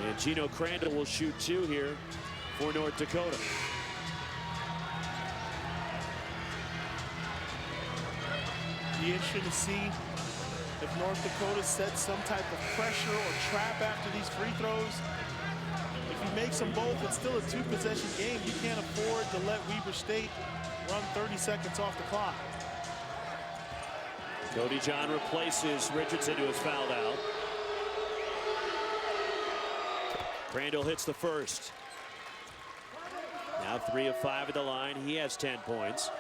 And Gino Crandall will shoot 2 here for North Dakota. Be interesting to see if North Dakota sets some type of pressure or trap after these free throws. If he makes them both, it's still a 2-possession game. You can't afford to let Weber State run 30 seconds off the clock. Cody John replaces Richardson, who is fouled out. Crandall hits the first. Now 3 of 5 at the line. He has 10 points.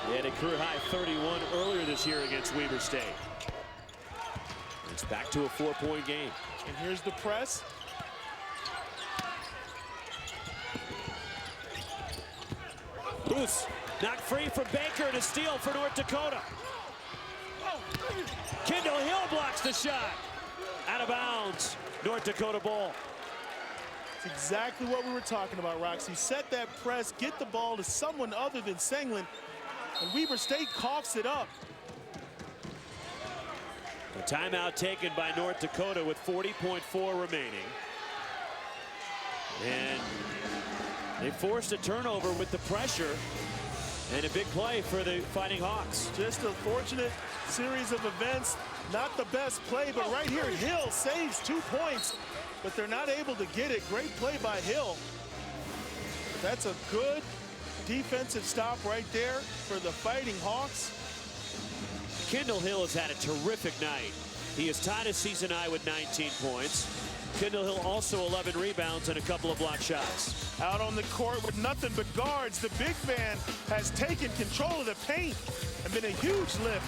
They had a career high 31 earlier this year against Weber State. It's back to a 4-point game. And here's the press. Booth knocked free from Baker, and a steal for North Dakota. Kendall Hill blocks the shot. Out of bounds. North Dakota ball. It's exactly what we were talking about, Roxy. Set that press, get the ball to someone other than Senglin, and Weber State coughs it up. A timeout taken by North Dakota with 40.4 remaining. And they forced a turnover with the pressure, and a big play for the Fighting Hawks. Just a fortunate series of events. Not the best play, but right here, Hill saves 2 points, but they're not able to get it. Great play by Hill. That's a good defensive stop right there for the Fighting Hawks. Kendall Hill has had a terrific night. He has tied his season high with 19 points. Kendall Hill also 11 rebounds and a couple of block shots. Out on the court with nothing but guards, the big man has taken control of the paint and been a huge lift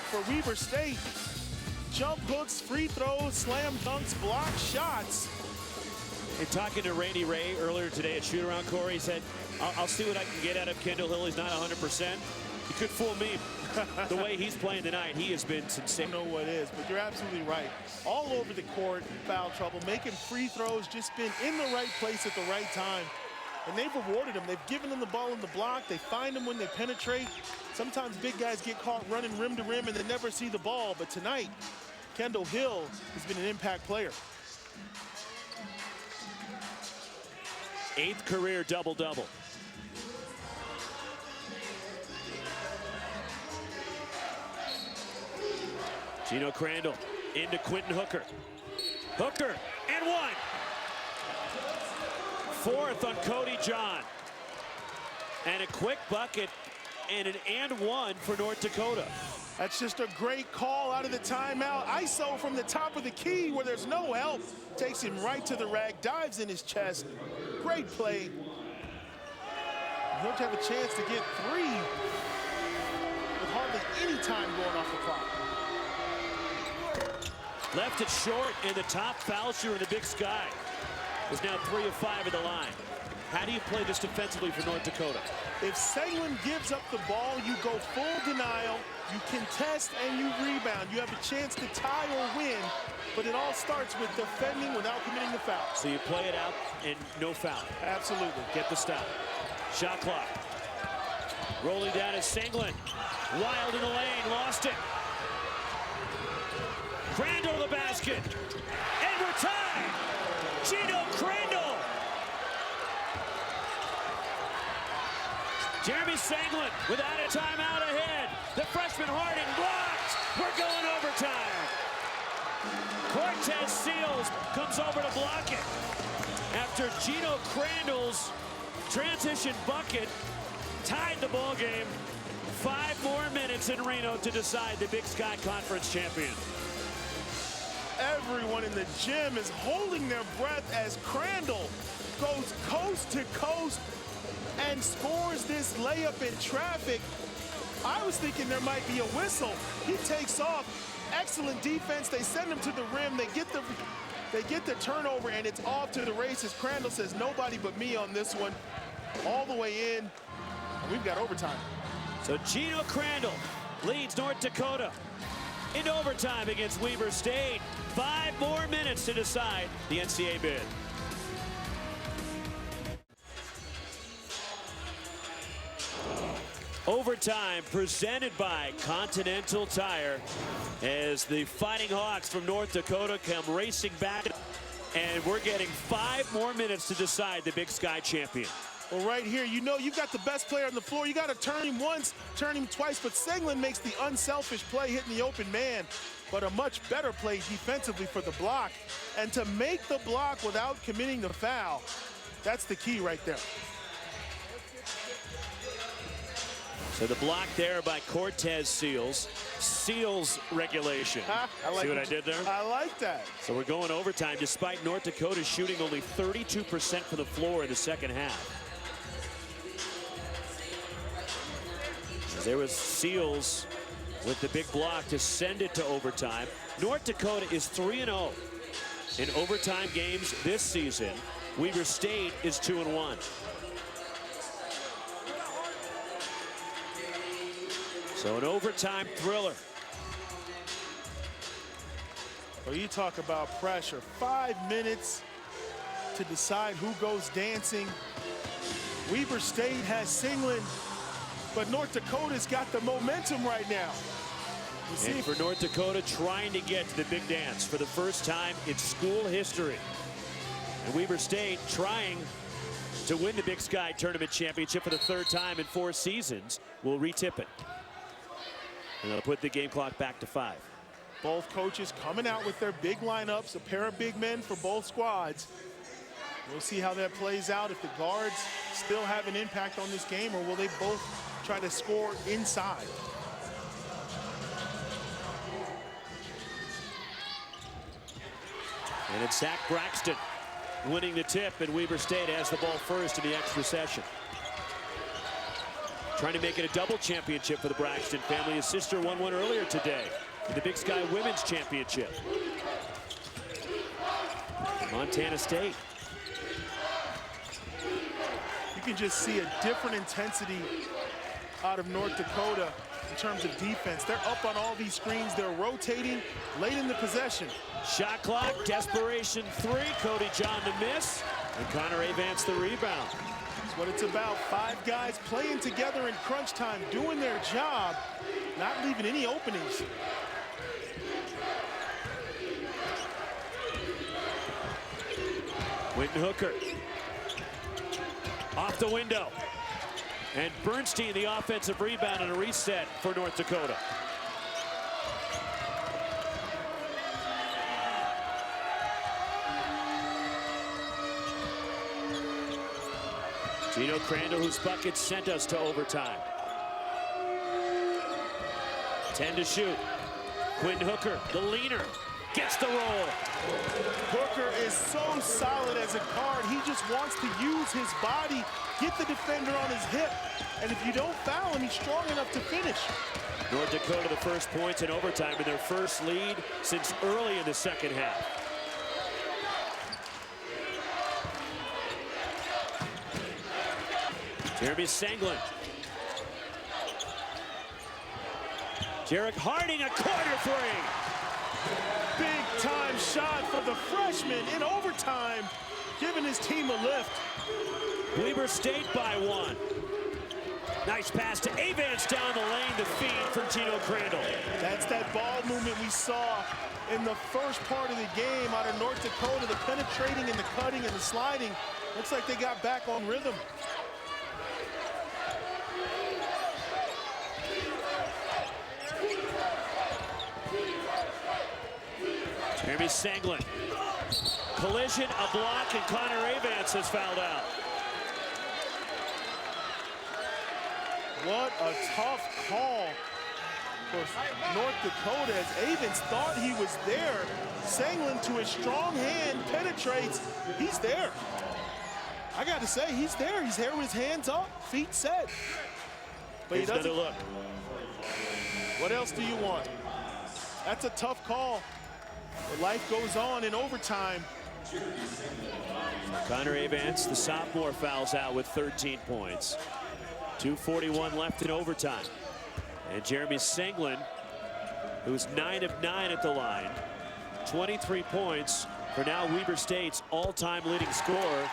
for Weber State. Jump hooks, free throws, slam dunks, block shots. And talking to Randy Ray earlier today at Shoot-Around, Corey, he said, I'll see what I can get out of Kendall Hill. He's not 100%. You could fool me. The way he's playing tonight, he has been sincere. I don't know what is, but you're absolutely right. All over the court, foul trouble, making free throws, just been in the right place at the right time. And they've rewarded him. They've given him the ball in the block. They find him when they penetrate. Sometimes big guys get caught running rim to rim and they never see the ball. But tonight, Kendall Hill has been an impact player. 8th career double-double. Gino Crandall into Quentin Hooker. Hooker and 1. 4th on Cody John. And a quick bucket and an and 1 for North Dakota. That's just a great call out of the timeout. ISO from the top of the key where there's no help. Takes him right to the rack, dives in his chest. Great play. He'll have a chance to get 3 with hardly any time going off the clock. Left it short, and the top foul shooter in the Big Sky is now 3 of 5 at the line. How do you play this defensively for North Dakota? If Senglin gives up the ball, you go full denial, you contest, and you rebound. You have a chance to tie or win, but it all starts with defending without committing the foul. So you play it out and no foul. Absolutely. Get the stop. Shot clock. Rolling down is Senglin. Wild in the lane, lost it. Crandall to the basket. And we're tied. Gino Crandall. Jeremy Senglin without a timeout ahead. The freshman Harding blocked. We're going overtime. Cortez Seals comes over to block it. After Gino Crandall's transition bucket tied the ball game. 5 more minutes in Reno to decide the Big Sky Conference champion. Everyone in the gym is holding their breath as Crandall goes coast to coast and scores this layup in traffic. I was thinking there might be a whistle. He takes off. Excellent defense. They send him to the rim. They get the turnover, and it's off to the races. Crandall says, nobody but me on this one. All the way in. And we've got overtime. So Gino Crandall leads North Dakota in overtime against Weber State. 5 more minutes to decide the NCAA bid. Overtime presented by Continental Tire as the Fighting Hawks from North Dakota come racing back, and we're getting 5 more minutes to decide the Big Sky champion. Well, right here, you know you've got the best player on the floor. You got to turn him once, turn him twice, but Senglin makes the unselfish play hitting the open man, but a much better play defensively for the block. And to make the block without committing the foul, that's the key right there. So the block there by Cortez Seals. Seals regulation. See what I did there? I like that. So we're going overtime despite North Dakota shooting only 32% from the floor in the second half. There was Seals with the big block to send it to overtime. North Dakota is 3-0 in overtime games this season. Weber State is 2-1. So an overtime thriller. Well, you talk about pressure. 5 minutes to decide who goes dancing. Weber State has Senglin, but North Dakota's got the momentum right now. And for North Dakota, trying to get to the big dance for the first time in school history. And Weber State trying to win the Big Sky Tournament Championship for the 3rd time in 4 seasons. Will retip it. And they'll put the game clock back to 5. Both coaches coming out with their big lineups, a pair of big men for both squads. We'll see how that plays out, if the guards still have an impact on this game, or will they both try to score inside. And it's Zach Braxton winning the tip, and Weber State has the ball first in the extra session. Trying to make it a double championship for the Braxton family. His sister won one earlier today in the Big Sky Women's Championship. Montana State. You can just see a different intensity out of North Dakota in terms of defense. They're up on all these screens. They're rotating late in the possession. Shot clock, desperation 3. Cody John the miss, and Connor Avance the rebound. That's what it's about. 5 guys playing together in crunch time, doing their job, not leaving any openings. Quentin Hooker off the window. And Bernstein, the offensive rebound, and a reset for North Dakota. Gino Crandall, whose bucket sent us to overtime. 10 to shoot. Quentin Hooker, the leaner, gets the roll. Hooker is so solid as a guard. He just wants to use his body, get the defender on his hip. And if you don't foul him, he's strong enough to finish. North Dakota, the first points in overtime in their first lead since early in the second half. Jeremy Senglin. Jarek Harding, a corner three. Big time shot for the freshman in overtime, giving his team a lift. Weber State by 1. Nice pass to Avance down the lane, the feed from Gino Crandall. That's that ball movement we saw in the first part of the game out of North Dakota, the penetrating and the cutting and the sliding. Looks like they got back on rhythm. Jeremy Senglin. Collision, a block, and Connor Avance has fouled out. What a tough call for North Dakota as Avance thought he was there. Senglin to his strong hand penetrates. He's there. I got to say, he's there. He's there with his hands up, feet set. But He's he doesn't look. What else do you want? That's a tough call. But life goes on in overtime. Connor Avance, the sophomore, fouls out with 13 points. 2:41 left in overtime. And Jeremy Senglin, who's 9 of 9 at the line, 23 points for now Weber State's all-time leading scorer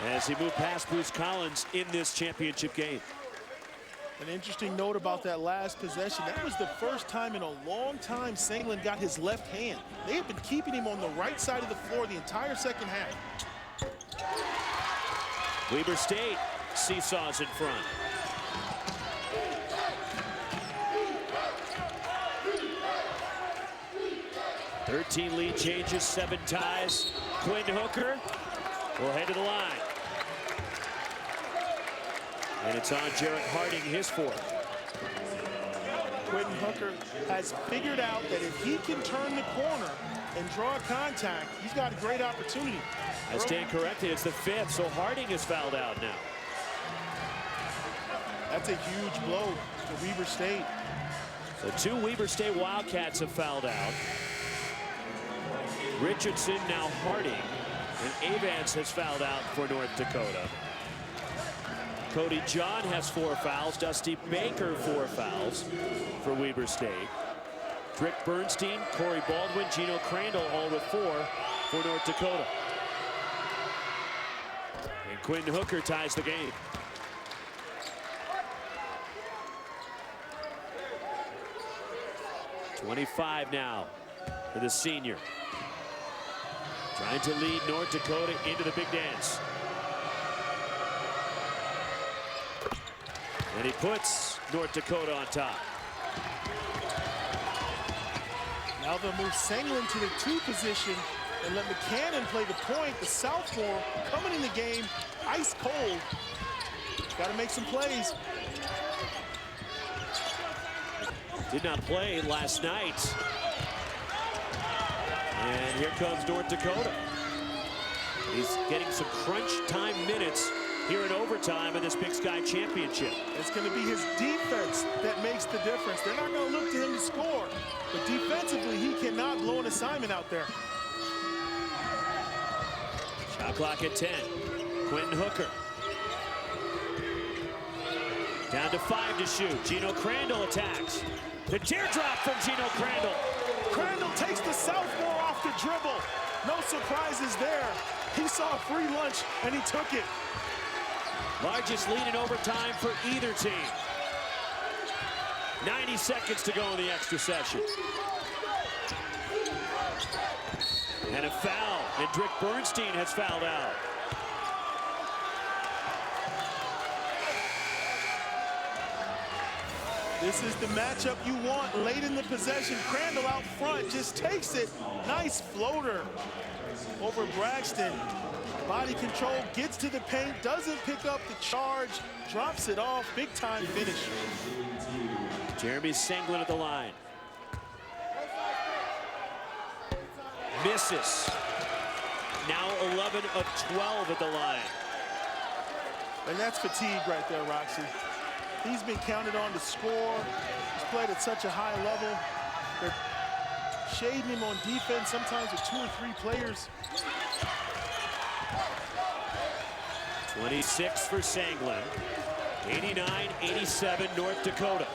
as he moved past Bruce Collins in this championship game. An interesting note about that last possession, that was the first time in a long time Senglin got his left hand. They had been keeping him on the right side of the floor the entire second half. Weber State seesaws in front. Thirteen lead changes, 7 ties. Quinn Hooker will head to the line. And it's on Jarek Harding, his 4th. Quentin Hooker has figured out that if he can turn the corner and draw contact, he's got a great opportunity. I stand corrected, it's the 5th, so Harding is fouled out now. That's a huge blow to Weber State. So 2 Weber State Wildcats have fouled out. Richardson, now Harding, and Avance has fouled out for North Dakota. Cody John has 4 fouls. Dusty Baker 4 fouls for Weber State. Rick Bernstein, Corey Baldwin, Gino Crandall all with 4 for North Dakota. And Quinn Hooker ties the game. .25 now for the senior. Trying to lead North Dakota into the big dance. And he puts North Dakota on top. Now they'll move Senglin to the 2 position and let McCannon play the point. The sophomore coming in the game ice cold. Got to make some plays. Did not play last night. And here comes North Dakota. He's getting some crunch time minutes here in overtime in this Big Sky Championship. It's going to be his defense that makes the difference. They're not going to look to him to score, but defensively, he cannot blow an assignment out there. Shot clock at 10. Quentin Hooker. Down to 5 to shoot. Gino Crandall attacks. The teardrop from Gino Crandall. Crandall takes the sophomore off the dribble. No surprises there. He saw a free lunch, and he took it. Largest lead in overtime for either team. 90 seconds to go in the extra session. And a foul, and Rick Bernstein has fouled out. This is the matchup you want late in the possession. Crandall out front just takes it. Nice floater over Braxton. Body control, gets to the paint, doesn't pick up the charge, drops it off. Big time finish. Jeremy Senglin at the line. Misses. Now 11 of 12 at the line. And that's fatigue right there, Roxy. He's been counted on to score. He's played at such a high level. They're shading him on defense, sometimes with 2 or 3 players. 26 for Senglin. 89-87 North Dakota.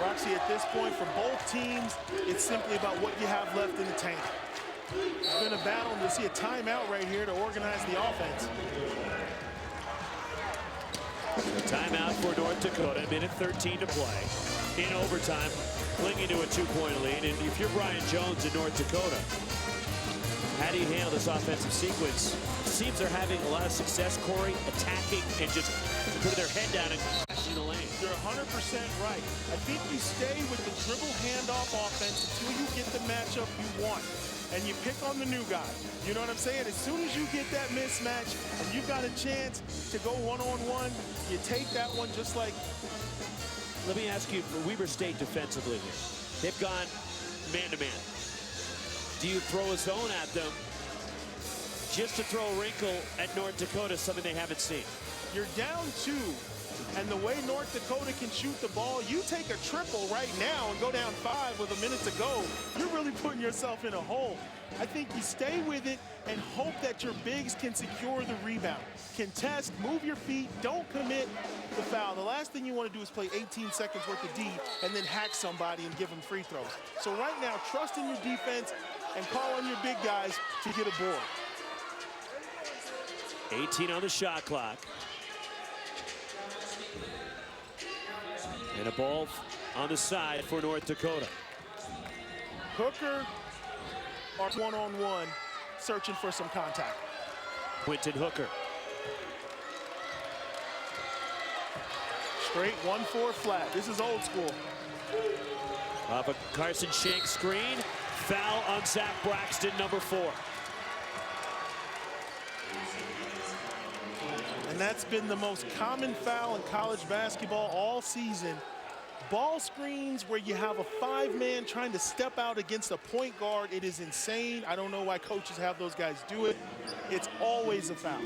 Roxy, at this point, for both teams, it's simply about what you have left in the tank. It's been a battle, and you'll see a timeout right here to organize the offense. A timeout for North Dakota, minute 13 to play. In overtime, clinging to a 2-point lead. And if you're Brian Jones in North Dakota, how do you handle this offensive sequence? It seems they're having a lot of success, Corey, attacking and just putting their head down and crashing the lane. You're 100% right. I think you stay with the dribble handoff offense until you get the matchup you want. And you pick on the new guy. You know what I'm saying? As soon as you get that mismatch and you've got a chance to go one-on-one, you take that one just like... Let me ask you, for Weber State defensively here, they've gone man-to-man. Do you throw a zone at them just to throw a wrinkle at North Dakota, something they haven't seen? You're down 2, and the way North Dakota can shoot the ball, you take a triple right now and go down 5 with a minute to go, you're really putting yourself in a hole. I think you stay with it and hope that your bigs can secure the rebound. Contest, move your feet, don't commit the foul. The last thing you want to do is play 18 seconds worth of D and then hack somebody and give them free throws. So right now, trust in your defense and call on your big guys to get a board. 18 on the shot clock. And a ball on the side for North Dakota. Hooker are one-on-one, searching for some contact. Quentin Hooker. Straight 1-4 flat. This is old school. Off a Carson Shank screen. Foul on Zach Braxton, number 4. And that's been the most common foul in college basketball all season. Ball screens where you have a 5-man trying to step out against a point guard. It is insane. I don't know why coaches have those guys do it. It's always a foul.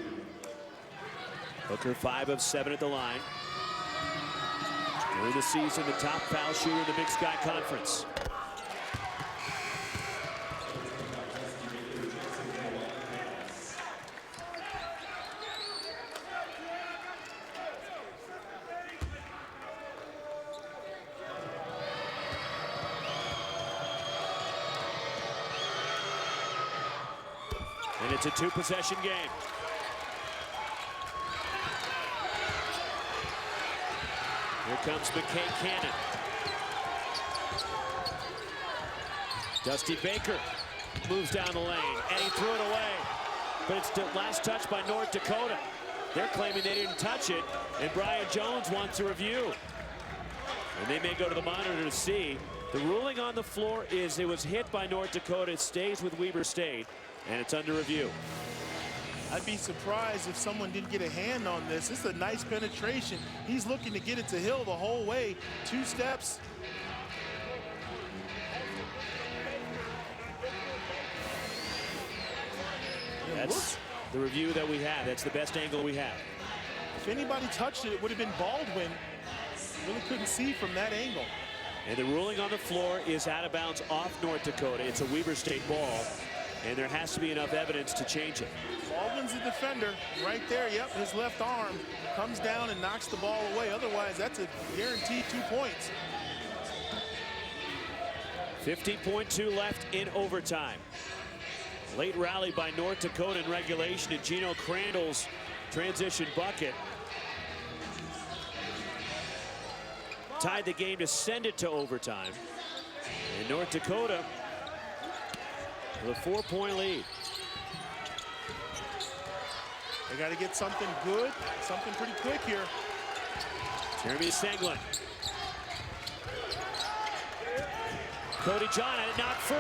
Hooker 5 of 7 at the line. During the season, the top foul shooter in the Big Sky Conference. And it's a 2-possession game. Here comes McKay Cannon. Dusty Baker moves down the lane, and he threw it away. But it's the last touch by North Dakota. They're claiming they didn't touch it, and Brian Jones wants a review. And they may go to the monitor to see. The ruling on the floor is it was hit by North Dakota. It stays with Weber State, and it's under review. I'd be surprised if someone didn't get a hand on this. This is a nice penetration. He's looking to get it to Hill the whole way. 2 steps. That's the review that we have. That's the best angle we have. If anybody touched it, it would have been Baldwin. Really couldn't see from that angle. And the ruling on the floor is out of bounds off North Dakota. It's a Weber State ball, and there has to be enough evidence to change it. Baldwin's the defender right there. Yep, his left arm comes down and knocks the ball away. Otherwise, that's a guaranteed 2 points. 50.2 left in overtime. Late rally by North Dakota in regulation, and Gino Crandall's transition bucket tied the game to send it to overtime. And North Dakota with a 4-point lead. They got to get something good, something pretty quick here. Jeremy Senglin. Cody John had it knocked free.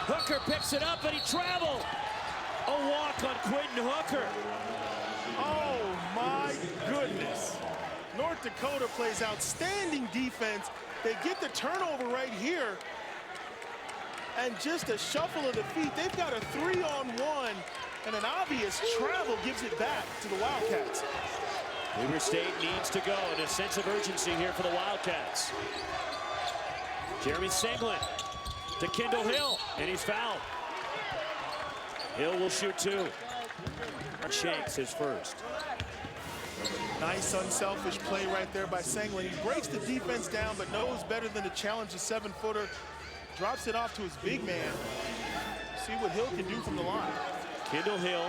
Hooker picks it up, but he traveled. A walk on Quentin Hooker. Oh my goodness. North Dakota plays outstanding defense. They get the turnover right here. And just a shuffle of the feet. They've got a 3-on-1, and an obvious travel gives it back to the Wildcats. Weber State needs to go, and a sense of urgency here for the Wildcats. Jeremy Senglin to Kendall Hill, and he's fouled. Hill will shoot 2. Shanks his first. Nice unselfish play right there by Senglin. He breaks the defense down, but knows better than to challenge a 7-footer. Drops it off to his big man. See what Hill can do from the line. Kendall Hill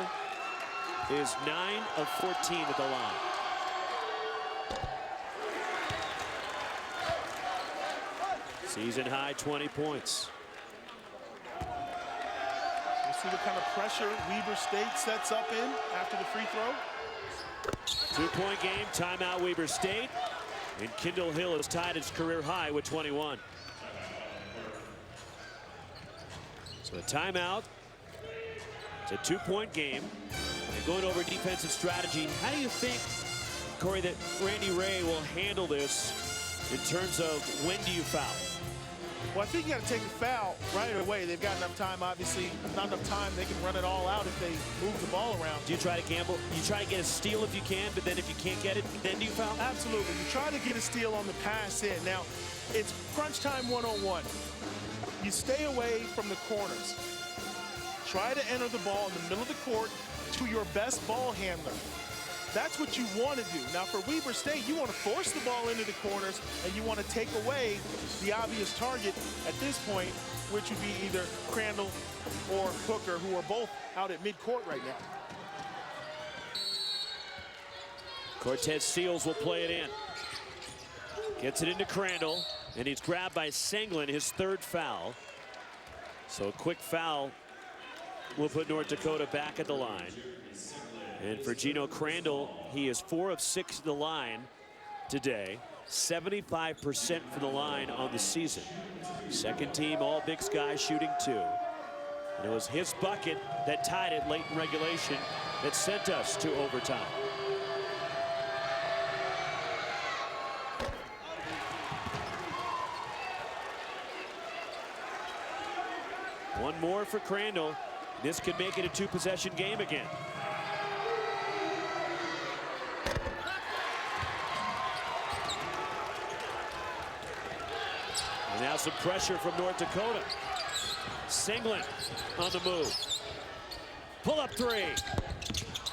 is 9 of 14 at the line. Season high 20 points. We'll see what kind of pressure Weber State sets up in after the free throw. 2-point game, timeout Weber State. And Kendall Hill has tied his career high with 21. So a timeout. It's a 2-point game. And going over defensive strategy, how do you think, Corey, that Randy Ray will handle this in terms of when do you foul? Well, I think you got to take a foul right away. They've got enough time, obviously. Not enough time. They can run it all out if they move the ball around. Do you try to gamble? You try to get a steal if you can, but then if you can't get it, then do you foul? Absolutely. You try to get a steal on the pass in. Now, it's crunch time 101. You stay away from the corners. Try to enter the ball in the middle of the court to your best ball handler. That's what you want to do. Now, for Weber State, you want to force the ball into the corners, and you want to take away the obvious target at this point, which would be either Crandall or Hooker, who are both out at midcourt right now. Cortez Seals will play it in. Gets it into Crandall, and he's grabbed by Senglin, his 3rd foul. So a quick foul will put North Dakota back at the line. And for Gino Crandall, he is 4 of 6 at the line today. 75% from the line on the season. Second team All Big Sky shooting 2. And it was his bucket that tied it late in regulation that sent us to overtime. One more for Crandall. This could make it a 2-possession game again. And now some pressure from North Dakota. Senglin on the move. Pull-up 3.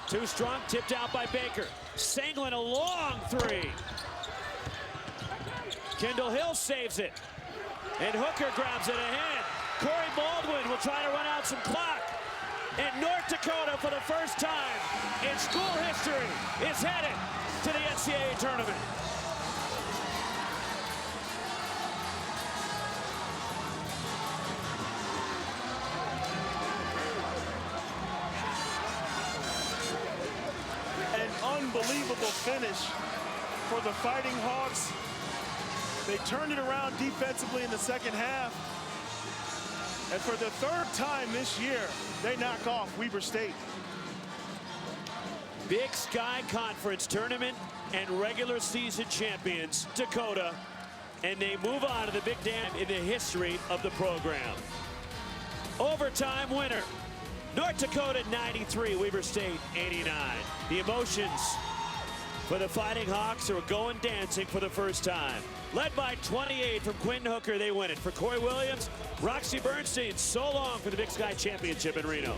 Too strong, tipped out by Baker. Senglin, a long 3. Kendall Hill saves it. And Hooker grabs it ahead. Corey Baldwin will try to run out some clock. And North Dakota, for the first time in school history, is headed to the NCAA tournament. An unbelievable finish for the Fighting Hawks. They turned it around defensively in the second half. And for the 3rd time this year, they knock off Weber State. Big Sky Conference tournament and regular season champions, Dakota. And they move on to the big dance in the history of the program. Overtime winner. North Dakota 93, Weber State 89. The emotions for the Fighting Hawks who are going dancing for the first time. Led by 28 from Quinn Hooker, they win it. For Corey Williams, Roxy Bernstein, so long for the Big Sky Championship in Reno.